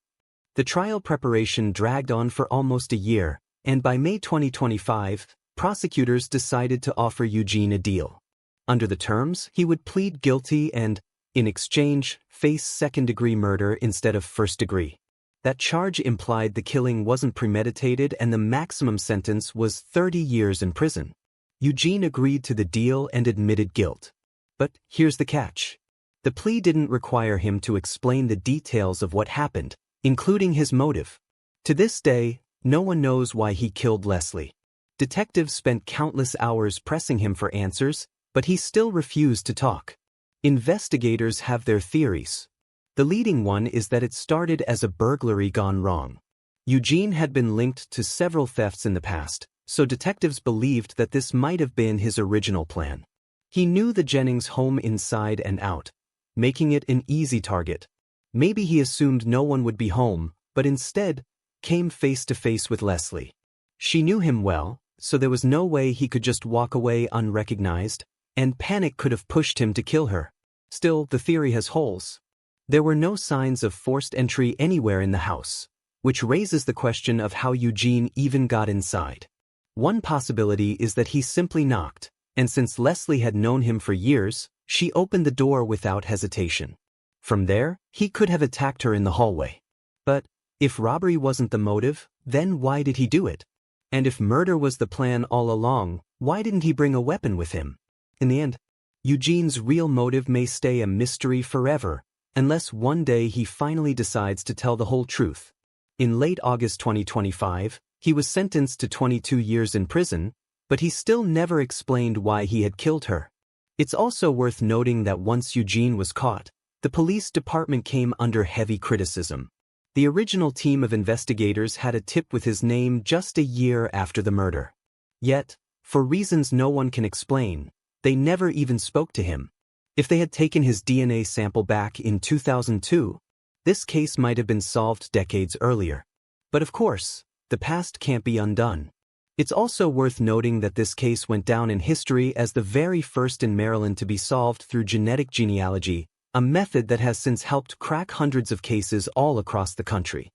The trial preparation dragged on for almost a year, and by May 2025, prosecutors decided to offer Eugene a deal. Under the terms, he would plead guilty and, in exchange, face second-degree murder instead of first-degree. That charge implied the killing wasn't premeditated and the maximum sentence was 30 years in prison. Eugene agreed to the deal and admitted guilt. But here's the catch. The plea didn't require him to explain the details of what happened, including his motive. To this day, no one knows why he killed Leslie. Detectives spent countless hours pressing him for answers, but he still refused to talk. Investigators have their theories. The leading one is that it started as a burglary gone wrong. Eugene had been linked to several thefts in the past, so detectives believed that this might have been his original plan. He knew the Jennings home inside and out, making it an easy target. Maybe he assumed no one would be home, but instead, came face to face with Leslie. She knew him well, so there was no way he could just walk away unrecognized, and panic could have pushed him to kill her. Still, the theory has holes. There were no signs of forced entry anywhere in the house, which raises the question of how Eugene even got inside. One possibility is that he simply knocked, and since Leslie had known him for years, she opened the door without hesitation. From there, he could have attacked her in the hallway. But if robbery wasn't the motive, then why did he do it? And if murder was the plan all along, why didn't he bring a weapon with him? In the end, Eugene's real motive may stay a mystery forever, unless one day he finally decides to tell the whole truth. In late August 2025, he was sentenced to 22 years in prison, but he still never explained why he had killed her. It's also worth noting that once Eugene was caught, the police department came under heavy criticism. The original team of investigators had a tip with his name just a year after the murder. Yet, for reasons no one can explain, they never even spoke to him. If they had taken his DNA sample back in 2002, this case might have been solved decades earlier. But of course, the past can't be undone. It's also worth noting that this case went down in history as the very first in Maryland to be solved through genetic genealogy, a method that has since helped crack hundreds of cases all across the country.